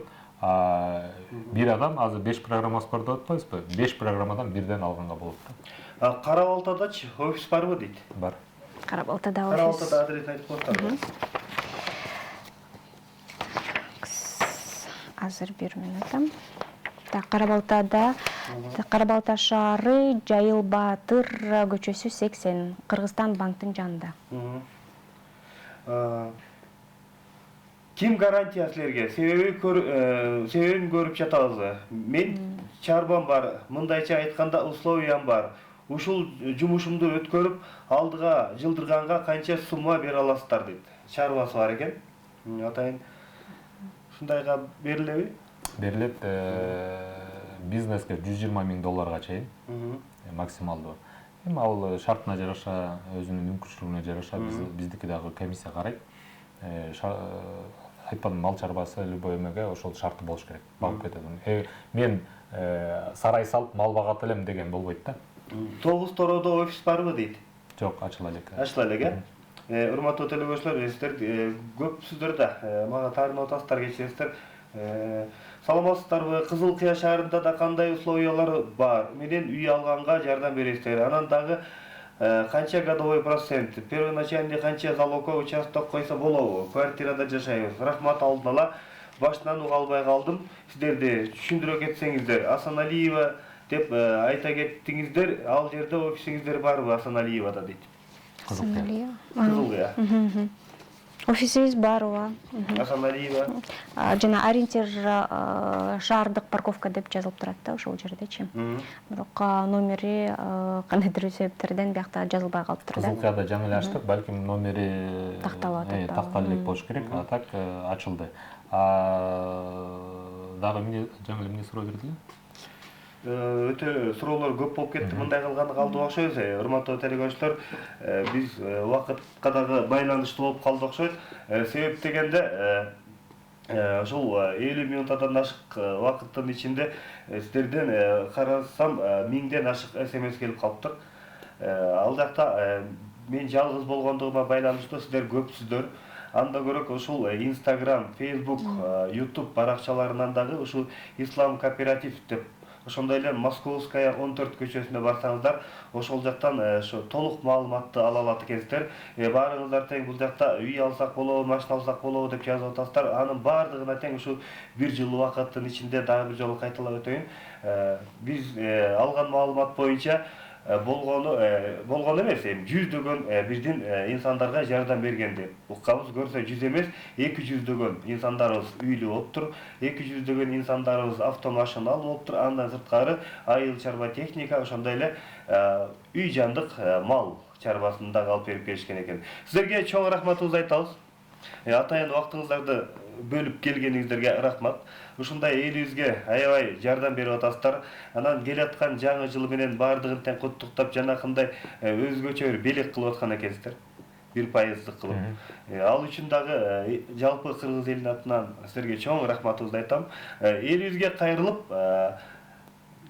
Бир адам азыр 5 программасы бар деп атпайбызбы? 5 программадан бирден алганга болот да. Кара Балтадачы офис барбы дейт? Бар. Кара Балтада офис. Кара Балтада адресин айтып коесуздарбы? Азыр бир минут. Кара Балтада, Кара Балта шаары, Жайыл Баатыр көчөсү 80, Кыргызстан банктын жанында. Ким гарантия силерге? Себебин көрүп жатабыз. Мен чарбам бар, мындайча айтканда условиям бар. Ушул жумушумду өткөрүп, алдыга жылдырганга канча сумма бере аласыздар дейт. Чарбасы бар экен. Атайын ушундайга берилеби? Берилет бизнеске $120 000 чейин максималдуу. Эми ал шартына жараша, өзүнүн мүмкүнчүлүгүнө жараша биздики дагы комиссия карайт. Айтпадым, мал чарбасы любой эмеге ошол шарты болуш керек. Багып кетет. Мен сарай салып мал багат элем деген болбойт да. Тогуз Тородо офис барбы дейт? Жок, ачыла элек. Ачыла элек, урматтуу телегөрүүчүлөр, сиздер көпсүздөр да, мага таарына отасыздар, кечиресиздер. Саламатсыздарбы? Кызыл Кыя шаарында да кандай условиялар бар? Менен үй алганга жардам бересиздер. Анан дагы канча годовой процент, первоначальный канча залогко участок койсо болобу? Квартирада жашайбыз. Рахмат, алдын ала. Башынан уга албай калдым. Сиздерди түшүндүрө кетсеңиздер. Асаналиева деп айта кеттиңиздер. Ал жерде офисиңиздер барбы Асаналиевада дейт? Кызыл Кыя. Кызыл Кыя. Офисибиз бар, ооба. Асаналиева. Жана ориентир шаардык парковка деп жазылып турат да ошол жердечи. Бирок номери кандайдыр себептерден биякта жазылбай калыптыр да. Кызыл Кыяда жаңы эле ачтык, балким номери такталып атат. такталып элек болуш керек, а так ачылды. Дагы жаңы эле эмне суроо бердиле? Өтө суроолор көп болуп кетти, мындай кылганы калды окшойбуз. Урматтуу телегөрүүчүлөр, биз убакытка дагы байланыштуу болуп калды окшойт. Себеп дегенде ушул 50 минуттан ашык убакыттын ичинде сиздерден карасам 1000ден ашык SMS келип калыптыр. Ал жакта мен жалгыз болгондугума байланыштуу сиздер көпсүздөр. Анда көрөк ушул Instagram, Facebook, YouTube баракчаларынан дагы ушул Ислам кооператив деп ошондой эле Московская 14 көчөсүнө барсаңыздар, ошол жактан ошо толук маалыматты ала алат экенсиздер. Баарыңыздар тең бул жакта үй алсак болобу, машина алсак болобу деп жазып атасыздар. Анын баардыгына тең ушу 1 жыл убакыттын ичинде дагы бир жолу кайталап өтөйүн. Биз алган маалымат боюнча болгон эмес, жүздөгөн биздин инсандарга жардам бергенди укканбыз. Көрсө 100 эмес, 200дөгөн инсандарыбыз үйлүү болуптур, 200дөгөн инсандарыбыз автомашина болуптур. Андан сырткары айыл чарба техника, ошондой эле үй жандык мал чарбасын дагы алып берип келишкен экен. Силерге чоң рахматыбызды айтабыз. Атайын убактыңыздарды бөлүп келгениңиздерге рахмат. Ушундай элибизге аябай жардам берип атасыздар. Анан келаткан жаңы жыл менен баардыгын тең куттуктап, жанакындай өзгөчө бир белек кылып аткан экенсиздер. 1% кылып. Ал үчүн дагы жалпы кыргыз элинин атынан силерге чоң рахматыбызды айтам. Элибизге кайрылып,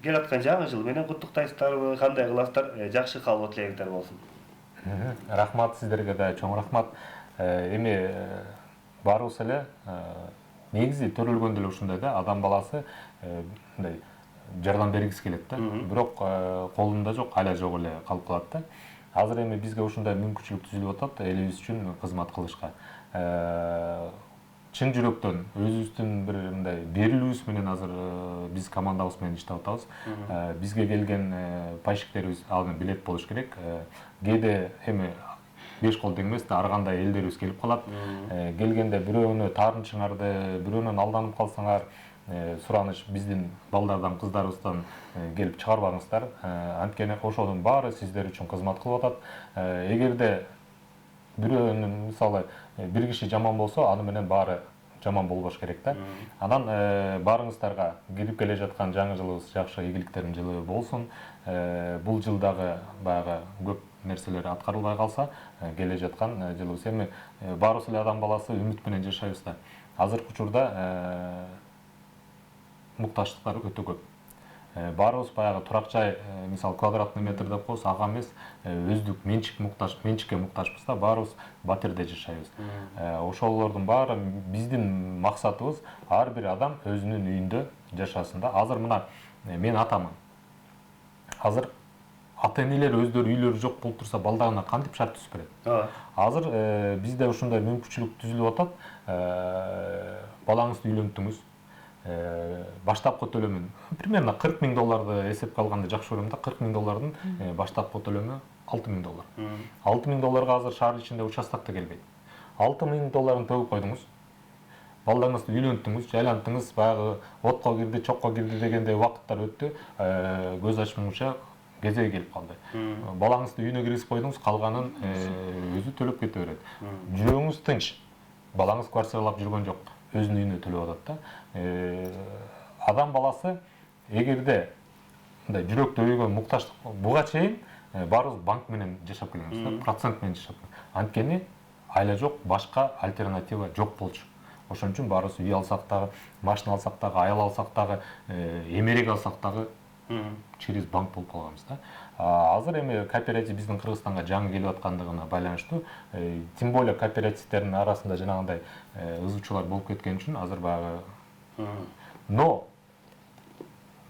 келаткан жаңы жыл менен куттуктайсыздарбы, кандай кыласыздар? Жакшы калыбы тилегиңиздер болсун. Рахмат сиздерге да, чоң рахмат. Эми баарыбыз эле негизи төрөлгөндө эле ушундай да, адам баласы мындай жардам бергиси келет да. Бирок колунда жок, айла жок эле калып калат да. Азыр эми бизге ушундай мүмкүнчүлүк түзүлүп атат элибиз үчүн кызмат кылышка. Чын жүрөктөн өзүбүздүн бир мындай берилүүбүз менен азыр биз командабыз менен иштеп атабыз. Бизге келген пайшиктерибиз аны билет болуш керек. Кээде эми 5 кол тең эмес да, ар кандай элдерибиз келип калат. Келгенде бирөөнө таарынчыңарды, бирөөнөн алданып калсаңар, сураныч биздин балдардан, кыздарыбыздан келип чыгарбаңыздар. Анткени ошонун баары сиздер үчүн кызмат кылып атат. Эгерде бирөөнүн мисалы бир киши жаман болсо, аны менен баары жаман болбош керек да. Анан баарыңыздарга кирип келе жаткан жаңы жылыбыз жакшы ийгиликтердин жылы болсун. Бул жылдагы баягы көп нерселер аткарылбай калса, келе жаткан жылыбыз эми баарыбыз эле адам баласы үмүт менен жашайбыз да. Азыркы учурда мукташтыктар өтө көп. Баарыбыз баягы турак жай, мисалы квадратный метр деп коебуз, ага эмес, өздүк менчикке муктажбыз да, баарыбыз батирде жашайбыз. Ошолордун баары биздин максатыбыз ар бир адам өзүнүн үйүндө жашасын да. Азыр мына мен атамын. Азыр ата-энелер өздөрү үйлөрү жок болуп турса, балдарына кантип шарт түзүп берет? Азыр бизде ушундай мүмкүнчүлүк түзүлүп атат. Балаңызды үйлөнтүңүз. Баштапкы төлөмүн примерно $40,000 эсепке алганда жакшы көрөм да. $40,000 баштапкы төлөмү $6,000. $6,000 азыр шаар ичинде участокто келбейт. $6,000 төгүп койдуңуз. Балдарыңызды үйлөнтүңүз, жайлантыңыз, баягы отко кирди, чокко кирди дегендей убакыттар өттү. Көз ачмаguncha кезеги келип калды. Балаңызды үйүнө киргизип койдуңуз, калганын өзү төлөп кете берет. Жүрөгүңүз тынч. Балаңыз квартиралап жүргөн жок, өзүнүн үйүнө төлөп атат да. Адам баласы эгерде мындай жүрөктө өйгөн мукташтык буга чейин баарыбыз банк менен жашап келебиз да, процент менен жашап. Анткени айла жок, башка альтернатива жок болчу. Ошон үчүн баарыбыз үй алсак дагы, машина алсак дагы, аял алсак дагы, эмерек алсак дагы через банк болуп калганбыз да. Азыр эми кооператив биздин Кыргызстанга жаңы келип аткандыгына байланыштуу, тем более кооперативдердин арасында жанагындай ызычуулар болуп кеткен үчүн азыр баягы. Но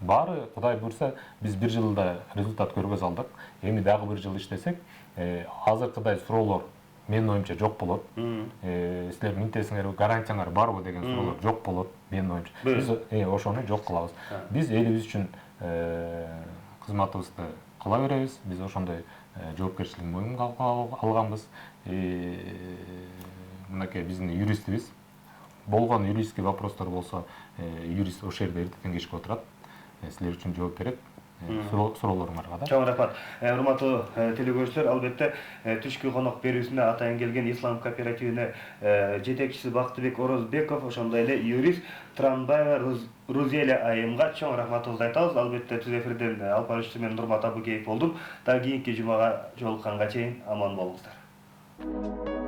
баары Кудай буйрса, биз бир жылда результат көргөз алдык. Эми дагы бир жыл иштесек, азыркыдай суроолор менин оюмча жок болот. Силер минтесиңерби, гарантияңар барбы деген суроолор жок болот менин оюмча. Биз ошону жок кылабыз. Биз элибиз үчүн кызматыбызды кыла беребиз. Биз ошондой жоопкерчиликти мойнуна алганбыз. Мынакей биздин юристибиз. Болгон юридический вопростор болсо, юрист ошол жерде эртеден кечке отурат. Силер үчүн жооп берет. Суроолоруңарга да. Чоң рахмат. Урматтуу телекөрүүчүлөр, албетте түшкү конок берүүсүнө атайын келген Ислам кооперативине жетекчиси Бактыбек Орозбеков, ошондой эле юрист Транбаева Рузеля айымга чоң рахматыбызды айтабыз. Албетте түз эфирден алып баруучу мен Нурмат Абыкеев болдум. Дагы кийинки жумага жолукканга чейин аман болуңуздар.